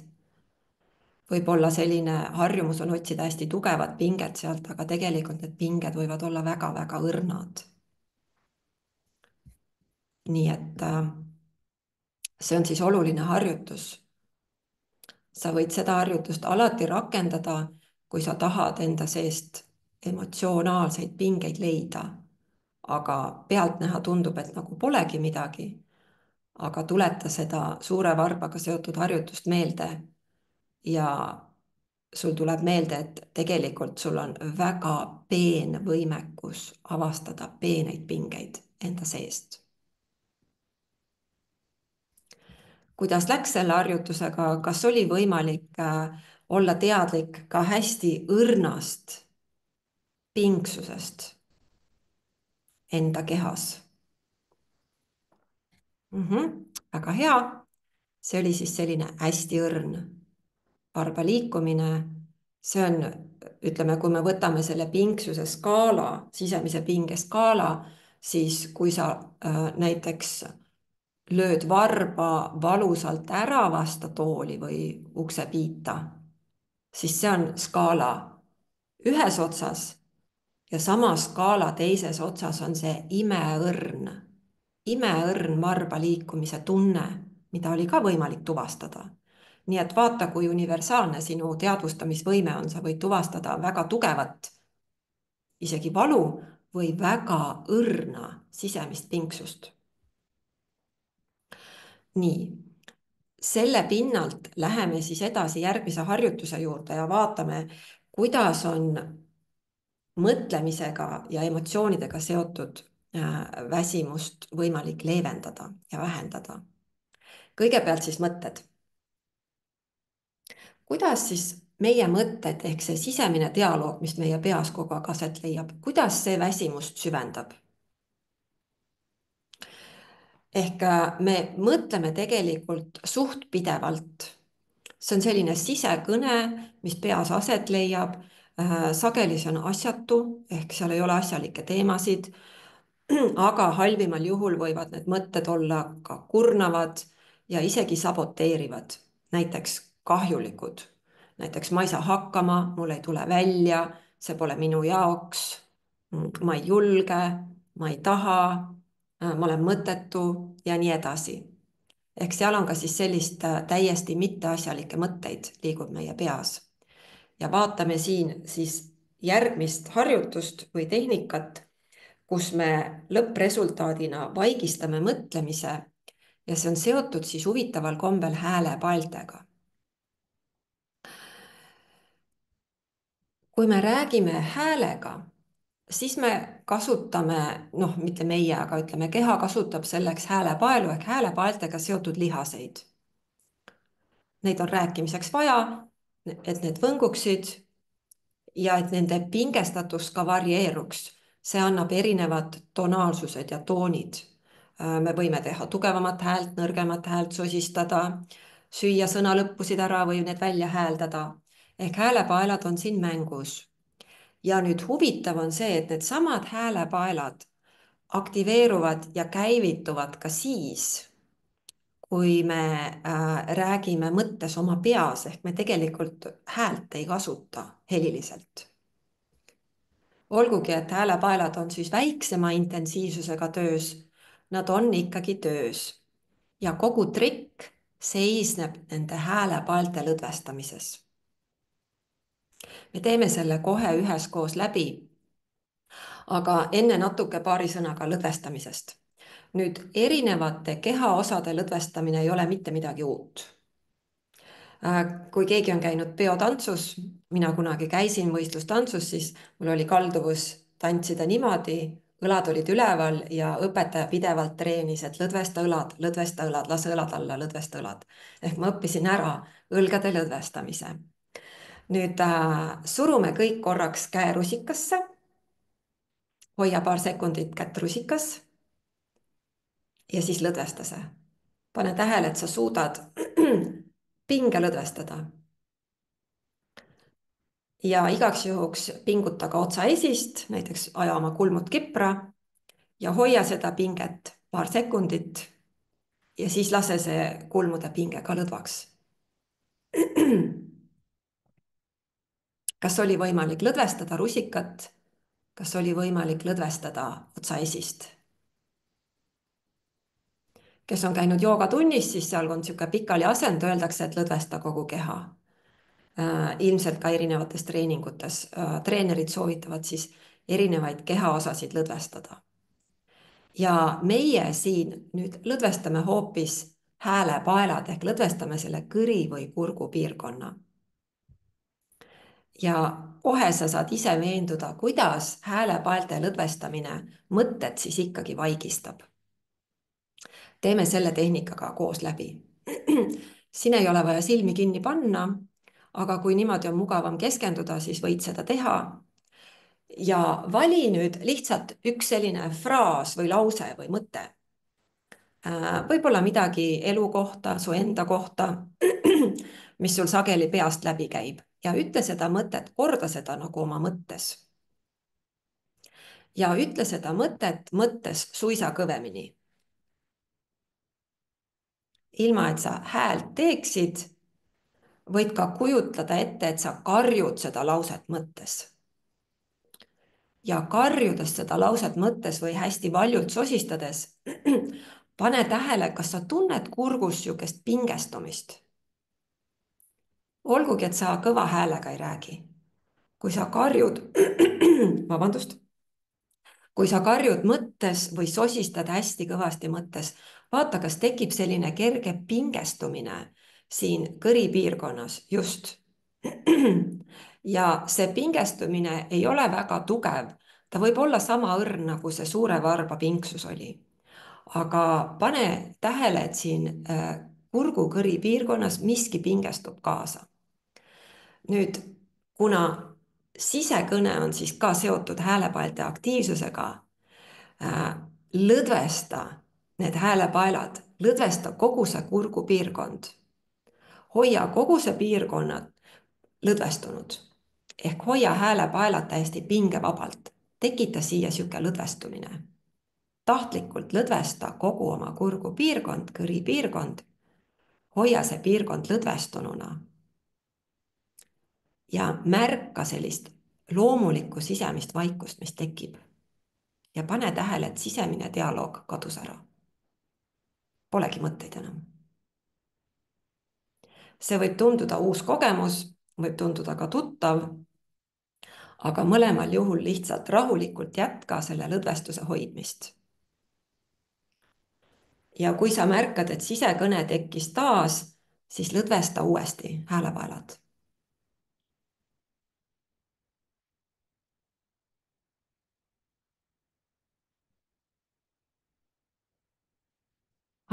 võib-olla selline harjumus on otsida hästi tugevat pinget sealt, aga tegelikult need pinged võivad olla väga-väga õrnad. nii et see on siis oluline harjutus. sa võid seda harjutust alati rakendada, kui sa tahad enda seest emotsionaalseid pingeid leida. aga pealtnäha tundub, et nagu polegi midagi. aga tuleta seda suure varbaga seotud harjutust meelde ja sul tuleb meelde, et tegelikult sul on väga peen võimekus avastada peeneid pingeid enda seest. kuidas läks selle harjutusega, kas oli võimalik olla teadlik ka hästi õrnast pingsusest enda kehas? Väga hea. see oli siis selline hästi õrn varba liikumine. see on, ütleme, kui me võtame selle pingsuse skaala, sisemise pinge skaala, siis kui sa näiteks lööd varba valusalt ära vasta tooli või uksepiita, siis see on skaala ühes otsas ja sama skaala teises otsas on see imeõrn varba liikumise tunne, mida oli ka võimalik tuvastada. nii et vaata, kui universaalne sinu teadvustamisvõime on, sa võid tuvastada väga tugevat, isegi valu või väga õrna sisemist pingsust. nii, selle pinnalt läheme siis edasi järgmise harjutuse juurde ja vaatame, kuidas on mõtlemisega ja emotsioonidega seotud väsimust võimalik leevendada ja vähendada. kõigepealt siis mõtted. kuidas siis meie mõtted ehk see sisemine dialoog, mis meie peas kogu aeg aset leiab, kuidas see väsimust süvendab? ehk me mõtleme tegelikult suht pidevalt. see on selline sisekõne, mis peas aset leiab. sageli see on asjatu ehk seal ei ole asjalikke teemasid, aga halvimal juhul võivad need mõtted olla ka kurnavad ja isegi saboteerivad, näiteks kahjulikud. näiteks ma ei saa hakkama, mul ei tule välja, see pole minu jaoks, ma ei julge, ma ei taha, ma olen mõttetu ja nii edasi. ehk seal on ka siis sellist täiesti mitteasjalikke mõtteid liigub meie peas. ja vaatame siin siis järgmist harjutust või tehnikat, kus me lõppresultaadina vaigistame mõtlemise ja see on seotud siis huvitaval kombel häälepaeltega. kui me räägime häälega, siis me kasutame, noh, mitte meie, aga ütleme, keha kasutab selleks häälepaelu ehk häälepaeltega seotud lihaseid. Neid on rääkimiseks vaja, et need võnguksid ja et nende pingestatus ka varieeruks. see annab erinevad tonaalsused ja toonid. me võime teha tugevamat häält, nõrgemat häält, sosistada, süüa sõnalõppusid ära või need välja hääldada. ehk häälepaelad on siin mängus. ja nüüd huvitav on see, et needsamad häälepaelad aktiveeruvad ja käivituvad ka siis, kui me räägime mõttes oma peas, ehk me tegelikult häält ei kasuta heliliselt. olgugi, et häälepaelad on siis väiksema intensiivsusega töös, nad on ikkagi töös. ja kogu trikk seisneb nende häälepaelte lõdvestamises. me teeme selle kohe üheskoos läbi. aga enne natuke paari sõnaga lõdvestamisest. nüüd erinevate kehaosade lõdvestamine ei ole mitte midagi uut. Kui keegi on käinud peotantsus, mina kunagi käisin võistlustantsus, siis mul oli kalduvus tantsida niimoodi, õlad olid üleval ja õpetaja pidevalt treenis, et lõdvesta õlad, lase õlad alla, lõdvesta õlad. Ehk ma õppisin ära õlgade lõdvestamise. Nüüd surume kõik korraks käe rusikasse. Hoia paar sekundit kätt rusikas ja siis lõdvesta see. Pane tähele, et sa suudad pinge lõdvestada. Ja igaks juhuks pinguta ka otsaesist, näiteks aja oma kulmud kipra ja hoia seda pinget paar sekundit ja siis lase see kulmude pinge ka lõdvaks. Kas oli võimalik lõdvestada rusikat? Kas oli võimalik lõdvestada otsaesist? Kes on käinud joogatunnis, siis seal on niisugune pikali asend, öeldakse, et lõdvesta kogu keha. Ilmselt ka erinevates treeningutes. Treenerid soovitavad siis erinevaid kehaosasid lõdvestada. Ja meie siin nüüd lõdvestame hoopis häälepaelad ehk lõdvestame selle kõri või kurgu piirkonna. Ja kohe sa saad ise veenduda, kuidas häälepaelte lõdvestamine mõtted siis ikkagi vaigistab. Teeme selle tehnikaga koos läbi. Siin ei ole vaja silmi kinni panna, aga kui niimoodi on mugavam keskenduda, siis võid seda teha. Ja vali nüüd lihtsalt üks selline fraas või lause või mõte. Võib-olla midagi elu kohta, su enda kohta, mis sul sageli peast läbi käib ja ütle seda mõtet, korda seda nagu oma mõttes. Ja ütle seda mõtet mõttes suisa kõvemini. Ilma, et sa häält teeksid, võid ka kujutleda ette, et sa karjud seda lauset mõttes. Ja karjudes seda lauset mõttes või hästi valjult sosistades, pane tähele, kas sa tunned kurgus niisugust pingestumist. Olgugi, et sa kõva häälega ei räägi. Kui sa karjud, vabandust, kui sa karjud mõttes või sosistad hästi kõvasti mõttes, vaata, kas tekib selline kerge pingestumine siin kõripiirkonnas, just. Ja see pingestumine ei ole väga tugev, ta võib olla sama õrn, nagu see suure varba pinksus oli. Aga pane tähele, et siin kurgukõri piirkonnas miski pingestub kaasa. Nüüd, kuna sisekõne on siis ka seotud häälepaelte aktiivsusega, lõdvesta need häälepaelad, lõdvesta kogu see kurgupiirkond. Hoia kogu see piirkonnad lõdvestunud ehk hoia häälepaelad täiesti pingevabalt. Tekita siia sihuke lõdvestumine. Tahtlikult lõdvesta kogu oma kurgupiirkond, kõripiirkond. Hoia see piirkond lõdvestununa. Ja märka sellist loomulikku sisemist vaikust, mis tekib. Ja pane tähele, et sisemine dialoog kadus ära. Polegi mõtteid enam. See võib tunduda uus kogemus, võib tunduda ka tuttav, aga mõlemal juhul lihtsalt rahulikult jätka selle lõdvestuse hoidmist. Ja kui sa märkad, et sisekõne tekkis taas, siis lõdvesta uuesti häälepaelad.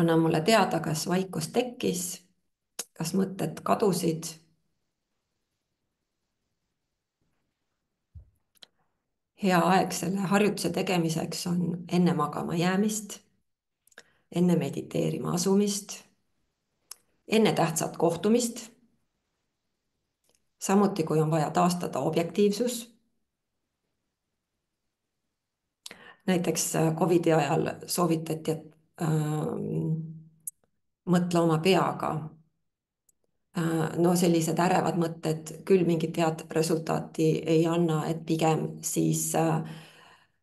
Anna mulle teada, kas vaikus tekkis, kas mõtted kadusid. Hea aeg selle harjutuse tegemiseks on enne magama jäämist, enne mediteerima asumist, enne tähtsat kohtumist. Samuti, kui on vaja taastada objektiivsus. Näiteks COVID-i ajal soovitati, et mõtle oma peaga. No sellised ärevad mõtted küll mingit head resultaati ei anna, et pigem siis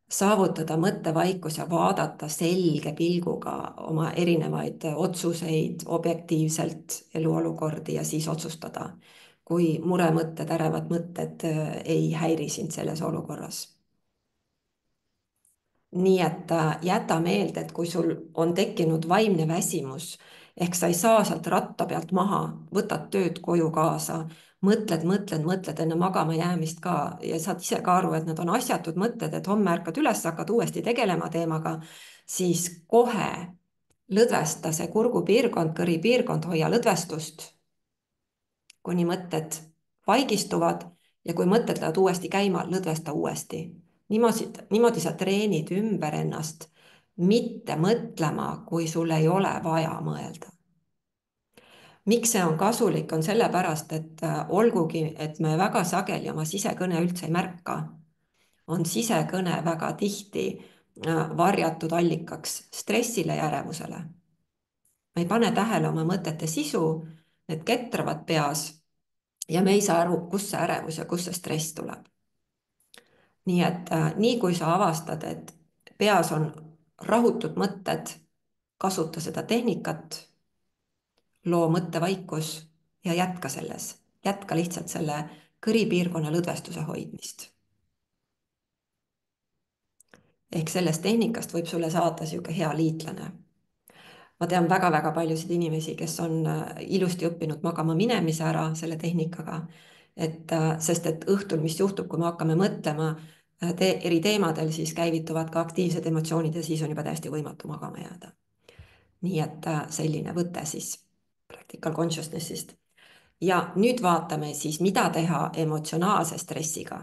saavutada mõttevaikus ja vaadata selge pilguga oma erinevaid otsuseid objektiivselt, eluolukordi ja siis otsustada, kui muremõtted, ärevad mõtted ei häiri sind selles olukorras. nii et jäta meelde, et kui sul on tekkinud vaimne väsimus ehk sa ei saa sealt ratta pealt maha, võtad tööd koju kaasa, mõtled enne magama jäämist ka ja saad ise ka aru, et need on asjatud mõtted, et homme ärkad üles, hakkad uuesti tegelema teemaga, siis kohe lõdvesta see kurgupiirkond, kõripiirkond, hoia lõdvestust, kuni mõtted vaigistuvad ja kui mõtted lähevad uuesti käima, lõdvesta uuesti. Niimoodi sa treenid ümber ennast, mitte mõtlema, kui sul ei ole vaja mõelda. Miks see on kasulik, on sellepärast, et olgugi, et me väga sageli oma sisekõne üldse ei märka, on sisekõne väga tihti varjatud allikaks stressile ja ärevusele. Me ei pane tähele oma mõtete sisu, need ketravad peas ja me ei saa aru, kust see ärevus ja kust see stress tuleb. Nii et nii kui sa avastad, et peas on rahutud mõtted, kasuta seda tehnikat, loo mõttevaikus ja jätka selles. Jätka lihtsalt selle kõripiirkonna lõdvestuse hoidmist. Ehk sellest tehnikast võib sulle saada niisugune hea liitlane. Ma tean väga-väga paljusid inimesi, kes on ilusti õppinud magama minemise ära selle tehnikaga, sest et õhtul, mis juhtub, kui me hakkame mõtlema eri teemadel, siis käivituvad ka aktiivsed emotsioonid ja siis on juba täiesti võimatu magama jääda. Nii et selline võte siis Practical Consciousnessist. Ja nüüd vaatame siis, mida teha emotsionaalse stressiga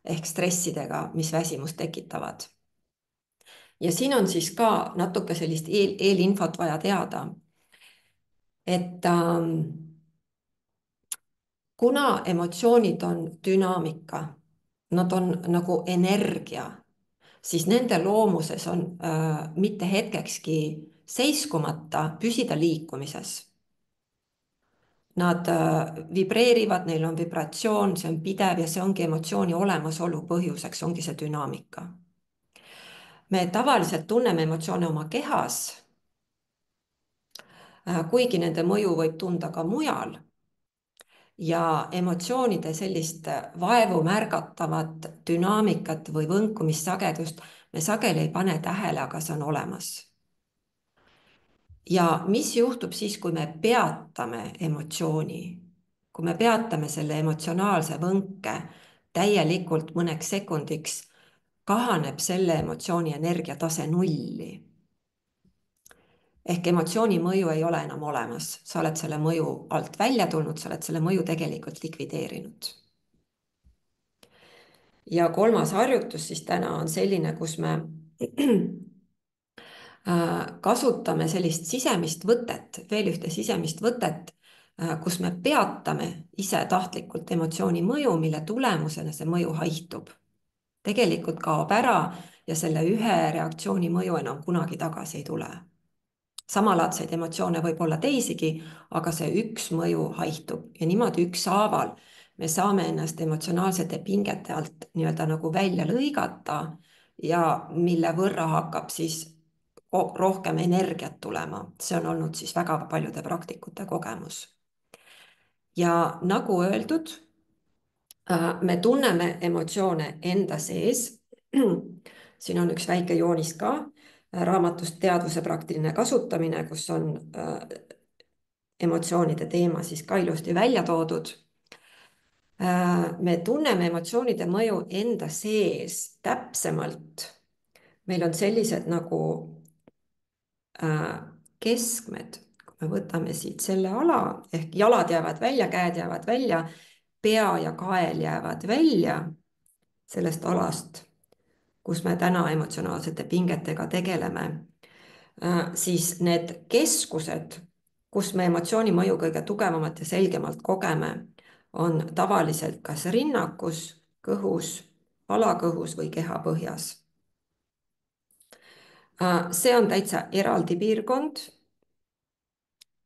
ehk stressidega, mis väsimust tekitavad. Ja siin on siis ka natuke sellist eelinfot vaja teada, et kuna emotsioonid on dünaamika, nad on nagu energia, siis nende loomuses on mitte hetkekski seiskumata püsida liikumises. Nad vibreerivad, neil on vibratsioon, see on pidev ja see ongi emotsiooni olemasolu põhjuseks, ongi see dünaamika. Me tavaliselt tunneme emotsioone oma kehas, kuigi nende mõju võib tunda ka mujal. Ja emotsioonide sellist vaevu märgatavat dünaamikat või võnkumissagedust me sageli ei pane tähele, aga see on olemas. Ja mis juhtub siis, kui me peatame emotsiooni, kui me peatame selle emotsionaalse võnke täielikult mõneks sekundiks, kahaneb selle emotsiooni energiatase nulli. Ehk emotsiooni mõju ei ole enam olemas, sa oled selle mõju alt välja tulnud, sa oled selle mõju tegelikult likvideerinud. Ja kolmas harjutus siis täna on selline, kus me kasutame sellist sisemist võtet, veel ühte sisemist võtet, kus me peatame ise tahtlikult emotsiooni mõju, mille tulemusena see mõju haihtub. Tegelikult kaob ära ja selle ühe reaktsiooni mõju enam kunagi tagasi ei tule. Samalaadseid emotsioone võib olla teisigi, aga see üks mõju haihtub ja niimoodi ükshaaval me saame ennast emotsionaalsete pingete alt nii-öelda nagu välja lõigata ja mille võrra hakkab siis rohkem energiat tulema. See on olnud siis väga paljude praktikute kogemus. Ja nagu öeldud, me tunneme emotsioone enda sees. Siin on üks väike joonis ka raamatust Teadvuse praktiline kasutamine, kus on emotsioonide teema siis ka ilusti välja toodud. Me tunneme emotsioonide mõju enda sees täpsemalt. Meil on sellised nagu keskmed, kui me võtame siit selle ala, ehk jalad jäävad välja, käed jäävad välja, pea ja kael jäävad välja sellest alast, kus me täna emotsionaalsete pingetega tegeleme, siis need keskused, kus me emotsiooni mõju kõige tugevamalt ja selgemalt kogeme, on tavaliselt kas rinnakus, kõhus, alakõhus või kehapõhjas. See on täitsa eraldi piirkond.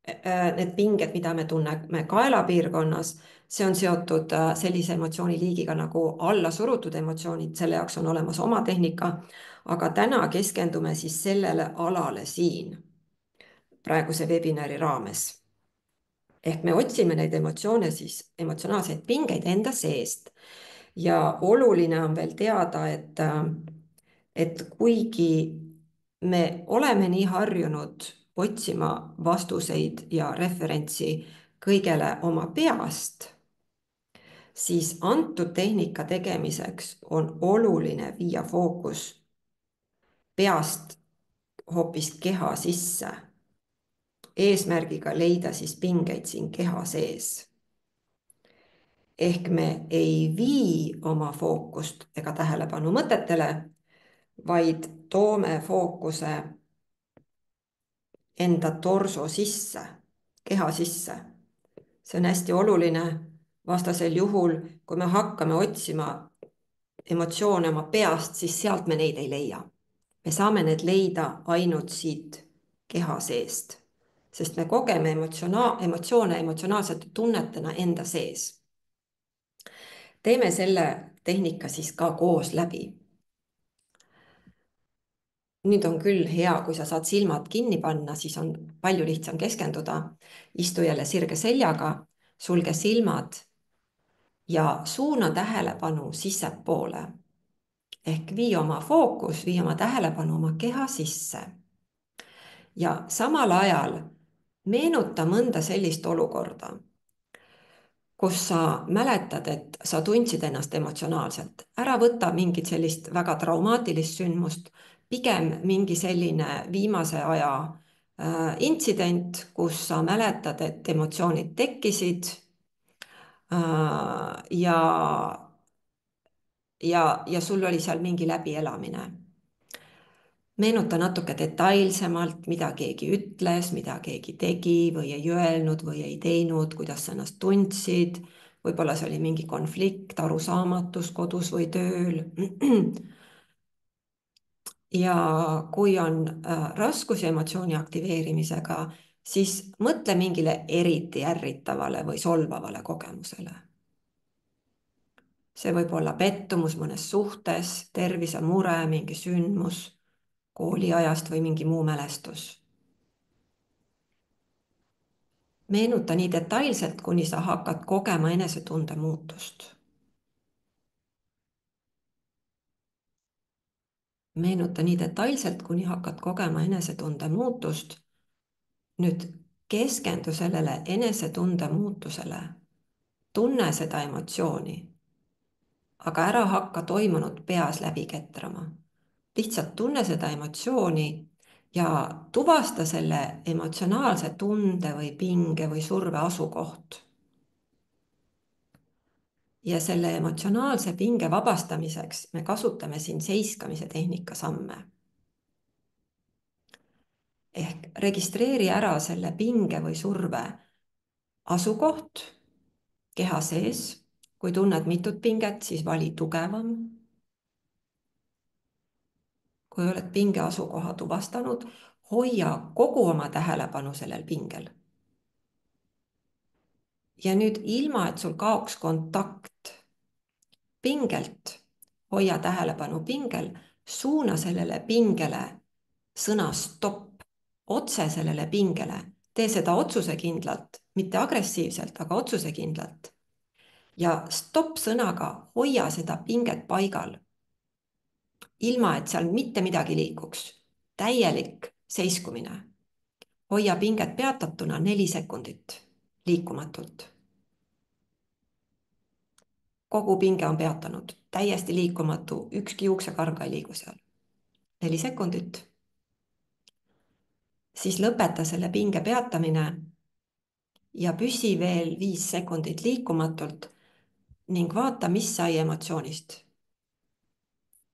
Need pinged, mida me tunneme kaelapiirkonnas, see on seotud sellise emotsiooniliigiga nagu allasurutud emotsioonid, selle jaoks on olemas oma tehnika, aga täna keskendume siis sellele alale siin praeguse webinari raames. Ehk me otsime neid emotsioone siis, emotsionaalseid pingeid enda seest ja oluline on veel teada, et et kuigi me oleme nii harjunud otsima vastuseid ja referentsi kõigele oma peast, siis antud tehnika tegemiseks on oluline viia fookus peast hoopis keha sisse, eesmärgiga leida siis pingeid siin keha sees. Ehk me ei vii oma fookust ega tähelepanu mõtetele, vaid toome fookuse enda torso sisse, keha sisse. See on hästi oluline, vastasel juhul, kui me hakkame otsima emotsioone oma peast, siis sealt me neid ei leia. Me saame need leida ainult siit keha seest, sest me kogeme emotsioone emotsionaalsete tunnetena enda sees. Teeme selle tehnika siis ka koos läbi. Nüüd on küll hea, kui sa saad silmad kinni panna, siis on palju lihtsam keskenduda. Istu jälle sirge seljaga, sulge silmad ja suuna tähelepanu sissepoole. Ehk vii oma fookus, vii oma tähelepanu oma keha sisse. Ja samal ajal meenuta mõnda sellist olukorda, kus sa mäletad, et sa tundsid ennast emotsionaalselt. Ära võta mingit sellist väga traumaatilist sündmust, pigem mingi selline viimase aja intsident, kus sa mäletad, et emotsioonid tekkisid ja sul oli seal mingi läbielamine. Meenuta natuke detailsemalt, mida keegi ütles, mida keegi tegi või ei öelnud või ei teinud, kuidas sa ennast tundsid. Võib-olla see oli mingi konflikt, arusaamatus kodus või tööl. Ja kui on raskusi emotsiooni aktiveerimisega, siis mõtle mingile eriti ärritavale või solvavale kogemusele. See võib olla pettumus mõnes suhtes, tervisemure, mingi sündmus kooliajast või mingi muu mälestus. Meenuta nii detailselt, kuni sa hakkad kogema enesetunde muutust. Meenuta nii detailselt, kuni hakkad kogema enesetunde muutust. Nüüd keskendu sellele enesetunde muutusele. Tunne seda emotsiooni. Aga ära hakka toimunut peas läbi ketrama. Lihtsalt tunne seda emotsiooni ja tuvasta selle emotsionaalse tunde või pinge või surve asukoht. Ja selle emotsionaalse pinge vabastamiseks me kasutame siin seiskamise tehnika samme. Ehk registreeri ära selle pinge või surve asukoht keha sees. Kui tunned mitut pinget, siis vali tugevam. Kui oled pinge asukoha tuvastanud, hoia kogu oma tähelepanu sellel pingel. Ja nüüd ilma, et sul kaoks kontakt pingelt, hoia tähelepanu pingel, suuna sellele pingele sõna stopp, otse sellele pingele. Tee seda otsusekindlalt, mitte agressiivselt, aga otsusekindlalt. Ja stopp sõnaga hoia seda pinget paigal, ilma et seal mitte midagi liikuks. Täielik seiskumine. Hoia pinget peatatuna 4 sekundit, liikumatult. Kogu pinge on peatanud, täiesti liikumatu, ükski juuksekarv ei liigu seal. 4 sekundit. Siis lõpeta selle pinge peatamine ja püsi veel 5 sekundit liikumatult ning vaata, mis sai emotsioonist.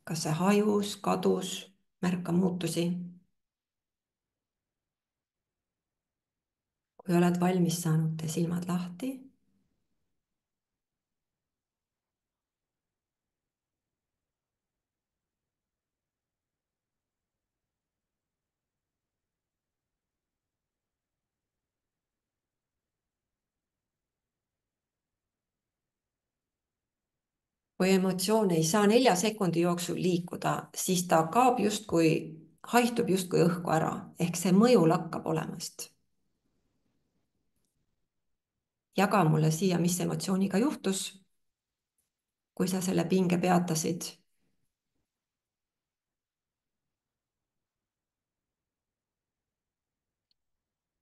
Kas see hajus, kadus, märka muutusi. Kui oled valmis saanud, tee silmad lahti. Kui emotsioon ei saa 4 sekundi jooksul liikuda, siis ta kaob justkui, haihtub justkui õhku ära, ehk see mõju lakkab olemast. Jaga mulle siia, mis emotsiooniga juhtus, kui sa selle pinge peatasid.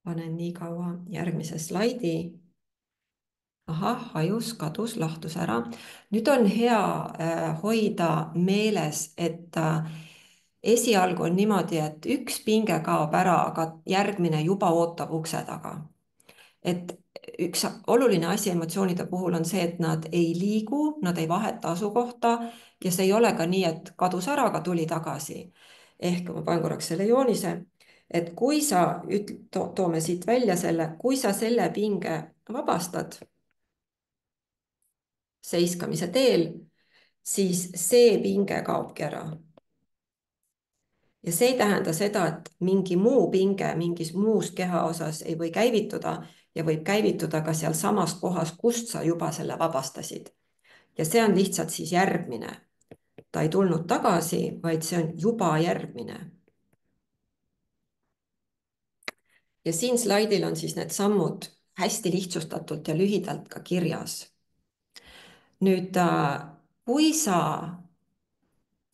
panen nii kaua järgmise slaidi. ahah, hajus, kadus, lahtus ära. nüüd on hea hoida meeles, et esialgu on niimoodi, et üks pinge kaob ära, aga järgmine juba ootab ukse taga. Et üks oluline asi emotsioonide puhul on see, et nad ei liigu, nad ei vaheta asukohta ja see ei ole ka nii, et kadus ära, aga tuli tagasi. ehk ma panen korraks selle joonise, et kui sa toome siit välja selle, kui sa selle pinge vabastad seiskamise teel, siis see pinge kaobki ära. Ja see ei tähenda seda, et mingi muu pinge mingis muus kehaosas ei või käivituda ja võib käivituda ka sealsamas kohas, kust sa juba selle vabastasid. Ja see on lihtsalt siis järgmine. Ta ei tulnud tagasi, vaid see on juba järgmine. Ja siin slaidil on siis need sammud hästi lihtsustatult ja lühidalt ka kirjas. Nüüd, kui sa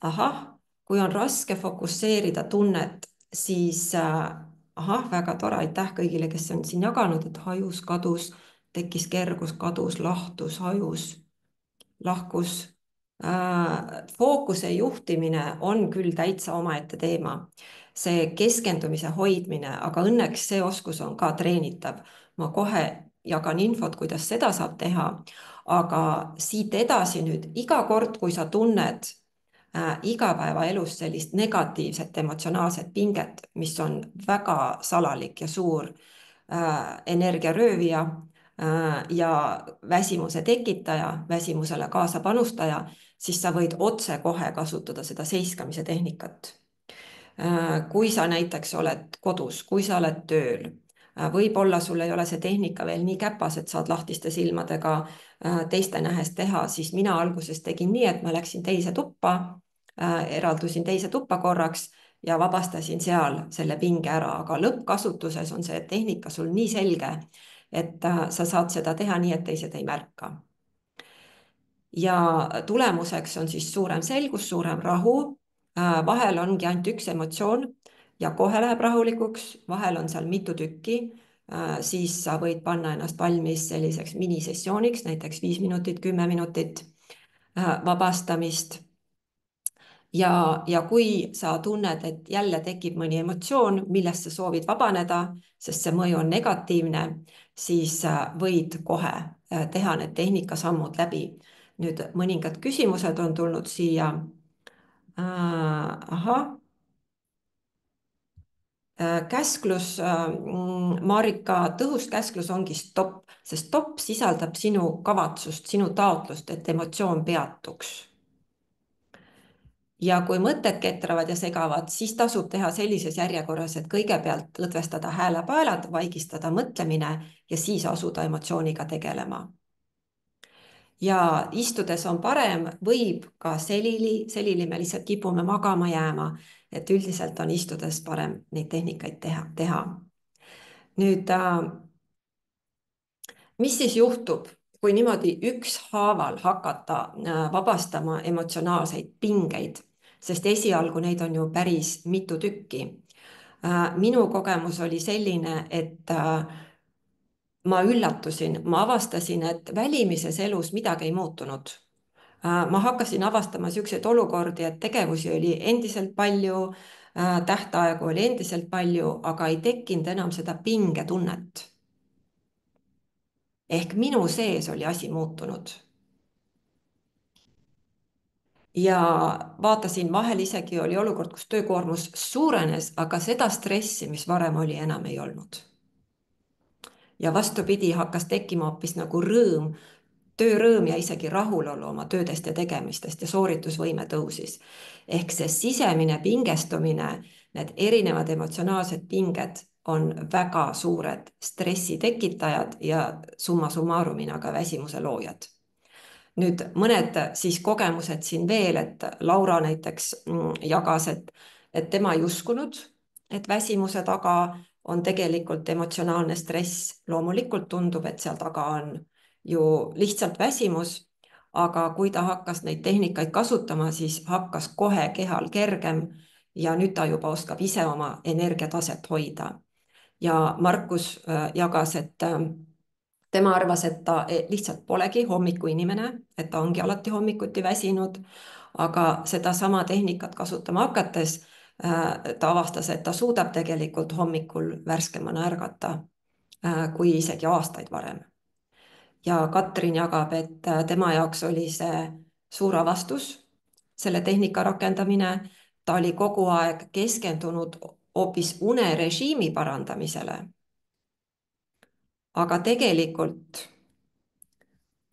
ahah, kui on raske fokusseerida tunnet, siis ahah, väga tore, aitäh kõigile, kes on siin jaganud, et hajus, kadus, tekkis kergus, kadus, lahtus, hajus, lahkus. Fookuse juhtimine on küll täitsa omaette teema, see keskendumise hoidmine, aga õnneks see oskus on ka treenitav. ma kohe jagan infot, kuidas seda saab teha, aga siit edasi nüüd iga kord, kui sa tunned igapäevaelus sellist negatiivset emotsionaalset pinget, mis on väga salalik ja suur energiaröövija ja väsimuse tekitaja, väsimusele kaasa panustaja, siis sa võid otsekohe kasutada seda seiskamise tehnikat. Kui sa näiteks oled kodus, kui sa oled tööl, võib-olla sul ei ole see tehnika veel nii käpas, et saad lahtiste silmadega teiste nähes teha, siis mina alguses tegin nii, et ma läksin teise tuppa, eraldusin teise tuppa korraks ja vabastasin seal selle pinge ära, aga lõppkasutuses on see tehnika sul nii selge, et sa saad seda teha nii, et teised ei märka. Ja tulemuseks on siis suurem selgus, suurem rahu. Vahel ongi ainult üks emotsioon ja kohe läheb rahulikuks, vahel on seal mitu tükki. Siis sa võid panna ennast valmis selliseks minisessiooniks, näiteks 5 minutit, 10 minutit vabastamist. Ja kui sa tunned, et jälle tekib mõni emotsioon, millest sa soovid vabaneda, sest see mõju on negatiivne, siis võid kohe teha need tehnikasammud läbi. Nüüd mõningad küsimused on tulnud siia. Ahah. Käsklus, Marika, tõhus käsklus ongi stopp, sest stopp sisaldab sinu kavatsust, sinu taotlust, et emotsioon peatuks. Ja kui mõtted ketravad ja segavad, siis tasub teha sellises järjekorras, et kõigepealt lõdvestada häälepaelad, vaigistada mõtlemine ja siis asuda emotsiooniga tegelema. Ja istudes on parem, võib ka selili me lihtsalt kipume magama jääma, et üldiselt on istudes parem neid tehnikaid teha. Nüüd, mis siis juhtub, kui niimoodi ükshaaval hakata vabastama emotsionaalseid pingeid, sest esialgu neid on ju päris mitu tükki. Minu kogemus oli selline, et ma üllatusin, ma avastasin, et välimises elus midagi ei muutunud. Ma hakkasin avastama niisuguseid olukordi, et tegevusi oli endiselt palju, tähtaegu oli endiselt palju, aga ei tekkinud enam seda pingetunnet. Ehk minu sees oli asi muutunud. Ja vaatasin, vahel isegi oli olukord, kus töökoormus suurenes, aga seda stressi, mis varem oli, enam ei olnud. Ja vastupidi, hakkas tekkima hoopis nagu rõõm, töörõõm ja isegi rahulolu oma töödest ja tegemistest ja sooritusvõime tõusis. Ehk see sisemine pingestumine, need erinevad emotsionaalsed pinged on väga suured stressi tekitajad ja summa summarumina ka väsimuse loojad. Nüüd mõned siis kogemused siin veel, et Laura näiteks jagas, et tema ei uskunud, et väsimuse taga on tegelikult emotsionaalne stress. Loomulikult tundub, et seal taga on ju lihtsalt väsimus, aga kui ta hakkas neid tehnikaid kasutama, siis hakkas kohe kehal kergem ja nüüd ta juba oskab ise oma energiataset hoida. ja Markus jagas, et tema arvas, et ta lihtsalt polegi hommikuinimene, et ta ongi alati hommikuti väsinud, aga sedasama tehnikat kasutama hakates ta avastas, et ta suudab tegelikult hommikul värskemana ärgata kui isegi aastaid varem. Ja Katrin jagab, et tema jaoks oli see suur avastus, selle tehnika rakendamine. Ta oli kogu aeg keskendunud hoopis unerežiimi parandamisele. aga tegelikult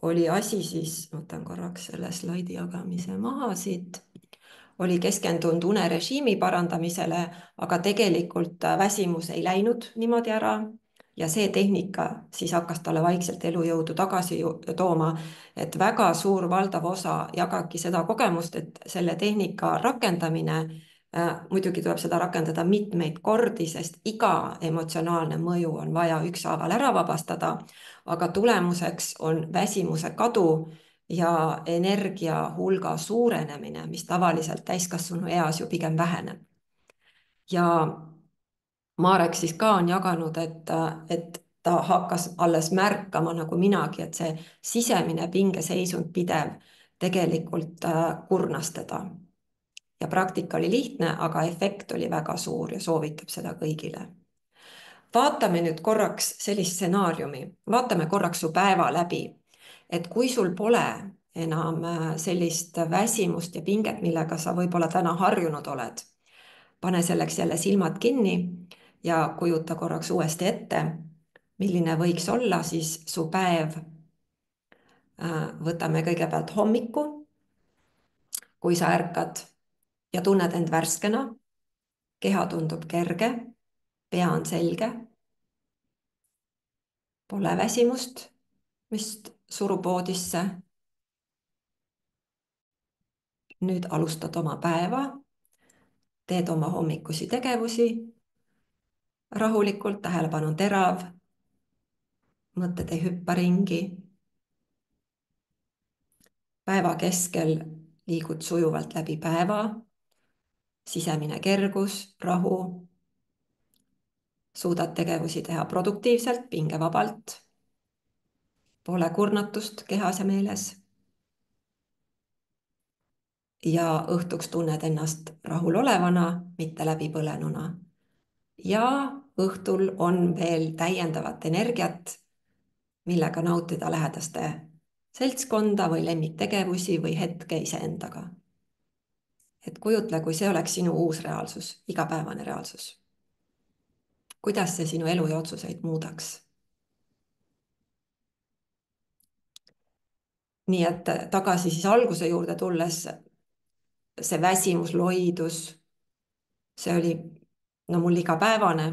oli asi siis, võtan korraks selle slaidi jagamise maha siit, oli keskendunud unerežiimi parandamisele, aga tegelikult väsimus ei läinud niimoodi ära ja see tehnika siis hakkas talle vaikselt elujõudu tagasi tooma, et väga suur valdav osa jagabki seda kogemust, et selle tehnika rakendamine, muidugi tuleb seda rakendada mitmeid kordi, sest iga emotsionaalne mõju on vaja ükshaaval ära vabastada, aga tulemuseks on väsimuse kadu ja energia hulga suurenemine, mis tavaliselt täiskasvanu eas ju pigem väheneb. ja Marek siis ka on jaganud, et ta hakkas alles märkama nagu minagi, et see sisemine pingeseisund pidev tegelikult kurnas teda. Ja praktika oli lihtne, aga efekt oli väga suur ja soovitab seda kõigile. Vaatame nüüd korraks sellist stsenaariumi, vaatame korraks su päeva läbi, et kui sul pole enam sellist väsimust ja pinget, millega sa võib-olla täna harjunud oled, pane selleks jälle silmad kinni ja kujuta korraks uuesti ette, milline võiks olla siis su päev. Võtame kõigepealt hommiku, kui sa ärkad ja tunned end värskena, keha tundub kerge, pea on selge, pole väsimust, mis surub voodisse. Nüüd alustad oma päeva, teed oma hommikusi tegevusi, rahulikult, tähelepanu on terav, mõtted ei hüppa ringi. Päeva keskel liigud sujuvalt läbi päeva, sisemine kergus, rahu, suudad tegevusi teha produktiivselt, pingevabalt, pole kurnatust kehas ja meeles. Ja õhtuks tunned ennast rahulolevana, mitte läbipõlenuna. Ja õhtul on veel täiendavat energiat, millega nautida lähedaste seltskonda või lemmiktegevusi või hetke iseendaga. Et kujutle, kui see oleks sinu uus reaalsus, igapäevane reaalsus. Kuidas see sinu elu ja otsuseid muudaks? Nii et tagasi siis alguse juurde tulles, see väsimus, loidus, see oli mul igapäevane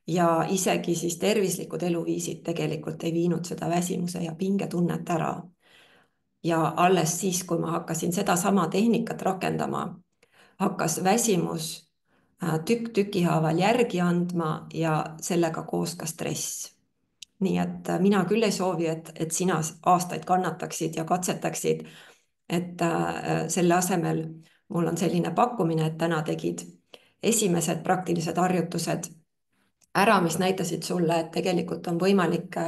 ja isegi siis tervislikud eluviisid tegelikult ei viinud seda väsimuse ja pingetunnet ära. Ja alles siis, kui ma hakkasin sedasama tehnikat rakendama, hakkas väsimus tükk tüki haaval järgi andma ja sellega koos ka stress. Nii et mina küll ei soovi, et sina aastaid kannataksid ja katsetaksid, et selle asemel mul on selline pakkumine, et täna tegid esimesed praktilised harjutused ära, mis näitasid sulle, et tegelikult on võimalik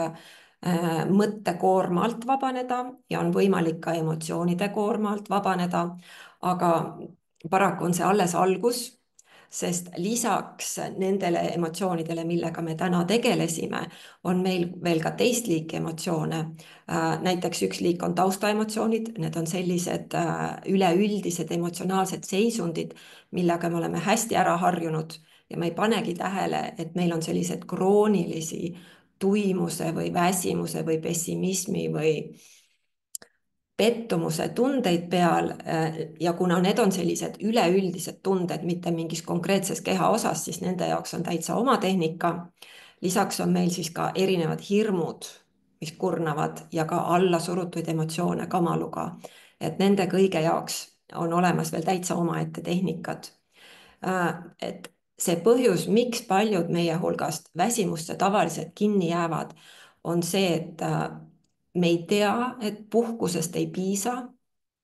mõttekoorma alt vabaneda ja on võimalik ka emotsioonide koorma alt vabaneda, aga paraku on see alles algus, sest lisaks nendele emotsioonidele, millega me täna tegelesime, on meil veel ka teist liiki emotsioone. Näiteks üks liik on taustaemotsioonid, need on sellised üleüldised emotsionaalsed seisundid, millega me oleme hästi ära harjunud ja me ei panegi tähele, et meil on sellised kroonilisi tuimuse või väsimuse või pessimismi või pettumuse tundeid peal ja kuna need on sellised üleüldised tunded, mitte mingis konkreetses kehaosas, siis nende jaoks on täitsa oma tehnika. Lisaks on meil siis ka erinevad hirmud, mis kurnavad ja ka allasurutuid emotsioone kamaluga. Et nende kõige jaoks on olemas veel täitsa omaette tehnikad. Et see põhjus, miks paljud meie hulgast väsimusse tavaliselt kinni jäävad, on see, et me ei tea, et puhkusest ei piisa,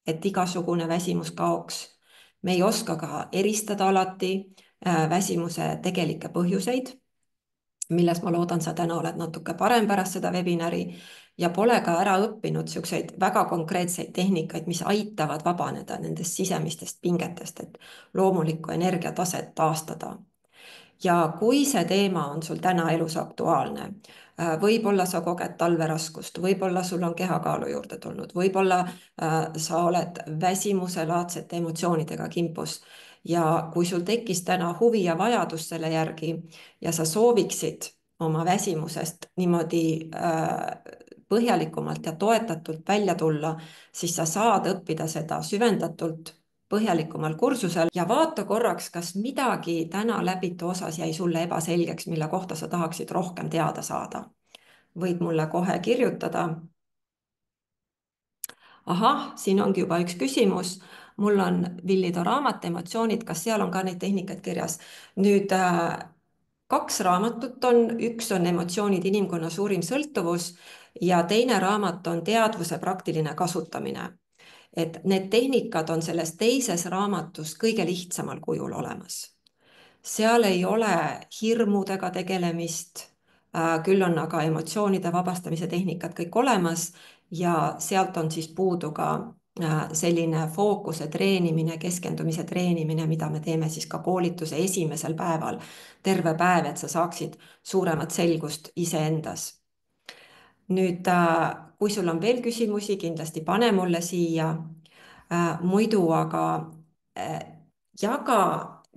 et igasugune väsimus kaoks. Me ei oska ka eristada alati väsimuse tegelikke põhjuseid. milles ma loodan, sa täna oled natuke parem pärast seda webinari ja pole ka ära õppinud niisuguseid väga konkreetseid tehnikaid, mis aitavad vabaneda nendest sisemistest pingetest, et loomulikku energiataset taastada. Ja kui see teema on sul täna elus aktuaalne, võib-olla sa koged talveraskust, võib-olla sul on kehakaalu juurde tulnud, võib-olla sa oled väsimuselaadsete emotsioonidega kimpus ja kui sul tekkis täna huvi ja vajadus selle järgi ja sa sooviksid oma väsimusest niimoodi põhjalikumalt ja toetatult välja tulla, siis sa saad õppida seda süvendatult põhjalikumal kursusel ja vaata korraks, kas midagi täna läbitu osas jäi sulle ebaselgeks, mille kohta sa tahaksid rohkem teada saada. Võid mulle kohe kirjutada. Ahah, siin ongi juba üks küsimus. Mul on Villido raamat Emotsioonid, kas seal on ka neid tehnikaid kirjas? Nüüd kaks raamatut on, üks on Emotsioonid, inimkonna suurim sõltuvus ja teine raamat on Teadvuse praktiline kasutamine. Et need tehnikad on selles teises raamatus kõige lihtsamal kujul olemas. Seal ei ole hirmudega tegelemist, küll on aga emotsioonide vabastamise tehnikad kõik olemas ja sealt on siis puudu ka selline fookuse treenimine, keskendumise treenimine, mida me teeme siis ka koolituse esimesel päeval, terve päev, et sa saaksid suuremat selgust iseendas. Nüüd, kui sul on veel küsimusi, kindlasti pane mulle siia. Muidu aga jaga,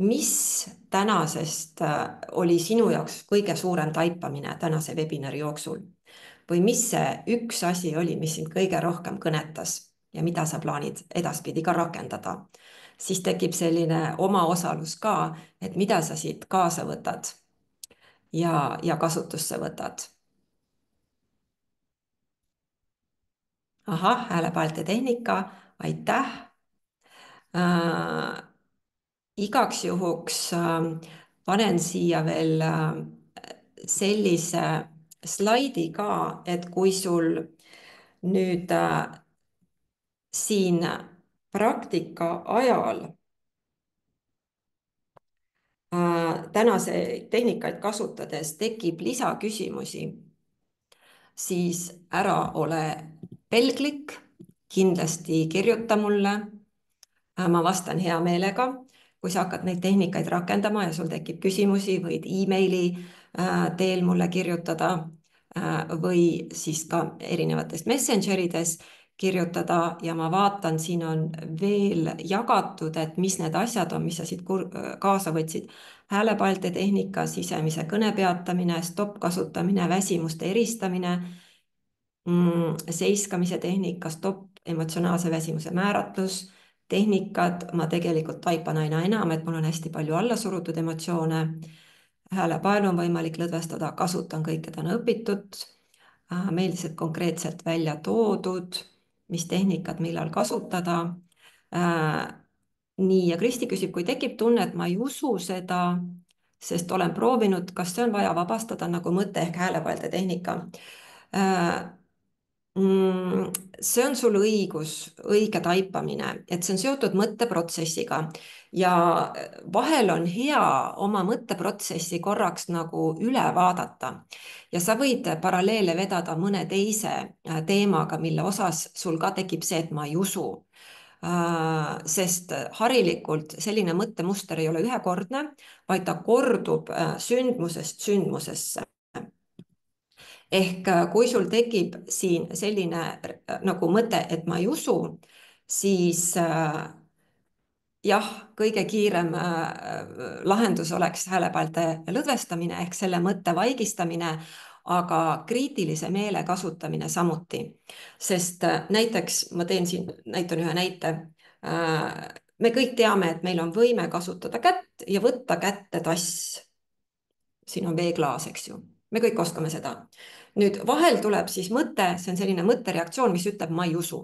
mis tänasest oli sinu jaoks kõige suurem taipamine tänase webinari jooksul või mis see üks asi oli, mis sind kõige rohkem kõnetas ja mida sa plaanid edaspidi ka rakendada. Siis tekib selline omaosalus ka, et mida sa siit kaasa võtad ja kasutusse võtad. Ahah, häälepaalte tehnika, aitäh. Igaks juhuks panen siia veel sellise slaidi ka, et kui sul nüüd siin praktika ajal tänaseid tehnikaid kasutades tekib lisaküsimusi, siis ära ole pelglik, kindlasti kirjuta mulle. Ma vastan hea meelega, kui sa hakkad neid tehnikaid rakendama ja sul tekib küsimusi, võid emaili teel mulle kirjutada või siis ka erinevates messengerides kirjutada ja ma vaatan, siin on veel jagatud, et mis need asjad on, mis sa siit kaasa võtsid. Häälepaalte tehnika, sisemise kõne peatamine, stopp kasutamine, väsimuste eristamine, seiskamise tehnika, stopp emotsionaalse väsimuse määratlus, tehnikad, ma tegelikult taipan aina enam, et mul on hästi palju alla surutud emotsioone. Häälepaelu on võimalik lõdvestada, kasutan kõike täna õpitud. Meeldis, et konkreetselt välja toodud, mis tehnikat millal kasutada. Nii, ja Kristi küsib, kui tekib tunne, et ma ei usu seda, sest olen proovinud, kas see on vaja vabastada nagu mõte ehk häälepaalte tehnika. See on sul õige taipamine, et see on seotud mõtteprotsessiga ja vahel on hea oma mõtteprotsessi korraks nagu üle vaadata ja sa võid paralleele vedada mõne teise teemaga, mille osas sul ka tekib see, et ma ei usu. Sest harilikult selline mõttemuster ei ole ühekordne, vaid ta kordub sündmusest sündmusesse. Ehk kui sul tekib siin selline nagu mõte, et ma ei usu, siis jah, kõige kiirem lahendus oleks häälepaalte lõdvestamine ehk selle mõtte vaigistamine, aga kriitilise meele kasutamine samuti. Sest näiteks ma näitan ühe näite. Me kõik teame, et meil on võime kasutada kätt ja võtta kätte tass. Siin on veeklaas, eks ju. Me kõik oskame seda. Nüüd vahel tuleb siis mõte, see on selline mõttereaktsioon, mis ütleb, ma ei usu.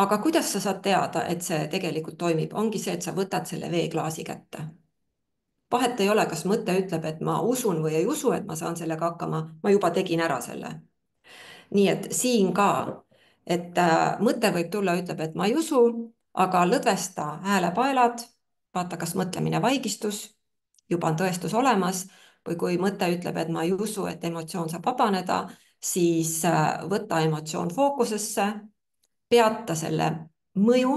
Aga kuidas sa saad teada, et see tegelikult toimib? Ongi see, et sa võtad selle veeklaasi kätte. Vahet ei ole, kas mõte ütleb, et ma usun või ei usu, et ma saan sellega hakkama, ma juba tegin ära selle. Nii et siin ka, et mõte võib tulla, ütleb, et ma ei usu, aga lõdvesta häälepaelad, vaata, kas mõtlemine vaigistus, juba on tõestus olemas, või kui mõte ütleb, et ma ei usu, et emotsioon saab vabaneda, siis võta emotsioon fookusesse, peata selle mõju,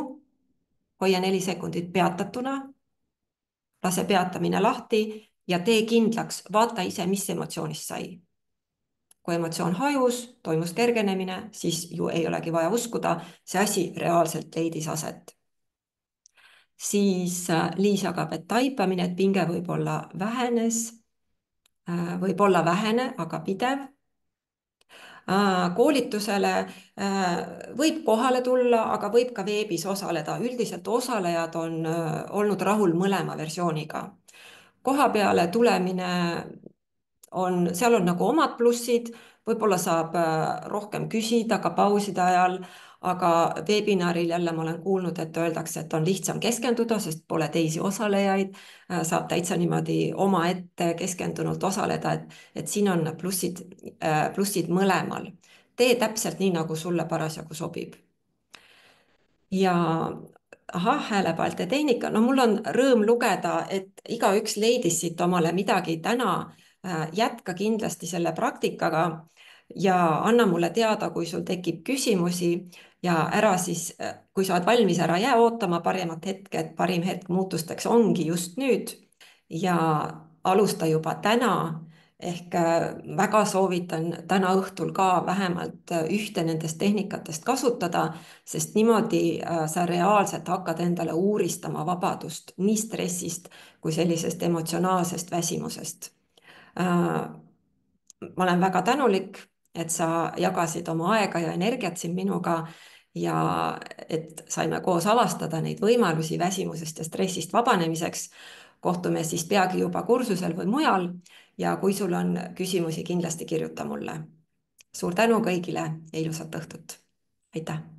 hoia 4 sekundit peatatuna, lase peatamine lahti ja tee kindlaks, vaata ise, mis emotsioonist sai. Kui emotsioon hajus, toimus kergenemine, siis ju ei olegi vaja uskuda, see asi reaalselt leidis aset. Siis Liis jagab, et taipamine, et pinge võib-olla vähenes, võib-olla vähene, aga pidev. Koolitusele võib kohale tulla, aga võib ka veebis osaleda. Üldiselt osalejad on olnud rahul mõlema versiooniga. Koha peale tulemine seal on nagu omad plussid, võib-olla saab rohkem küsida ka pauside ajal, aga veebinaril jälle ma olen kuulnud, et öeldakse, et on lihtsam keskenduda, sest pole teisi osalejaid, saab täitsa niimoodi omaette keskendunult osaleda, et siin on plussid mõlemal. tee täpselt nii, nagu sulle parasjagu sobib. Ja ahah, häälepaalte tehnika, no mul on rõõm lugeda, et igaüks leidis siit omale midagi täna. Jätka kindlasti selle praktikaga ja anna mulle teada, kui sul tekib küsimusi ja ära siis, kui sa oled valmis, ära jää ootama paremat hetke, et parim hetk muutusteks ongi just nüüd ja alusta juba täna. Ehk väga soovitan täna õhtul ka vähemalt ühte nendest tehnikatest kasutada, sest niimoodi sa reaalselt hakkad endale uuristama vabadust nii stressist kui sellisest emotsionaalsest väsimusest. Ma olen väga tänulik, et sa jagasid oma aega ja energiat siin minuga ja et saime koos avastada neid võimalusi väsimusest ja stressist vabanemiseks. Kohtume siis peagi juba kursusel või mujal ja kui sul on küsimusi, kindlasti kirjuta mulle. Suur tänu kõigile ja ilusat õhtut. Aitäh!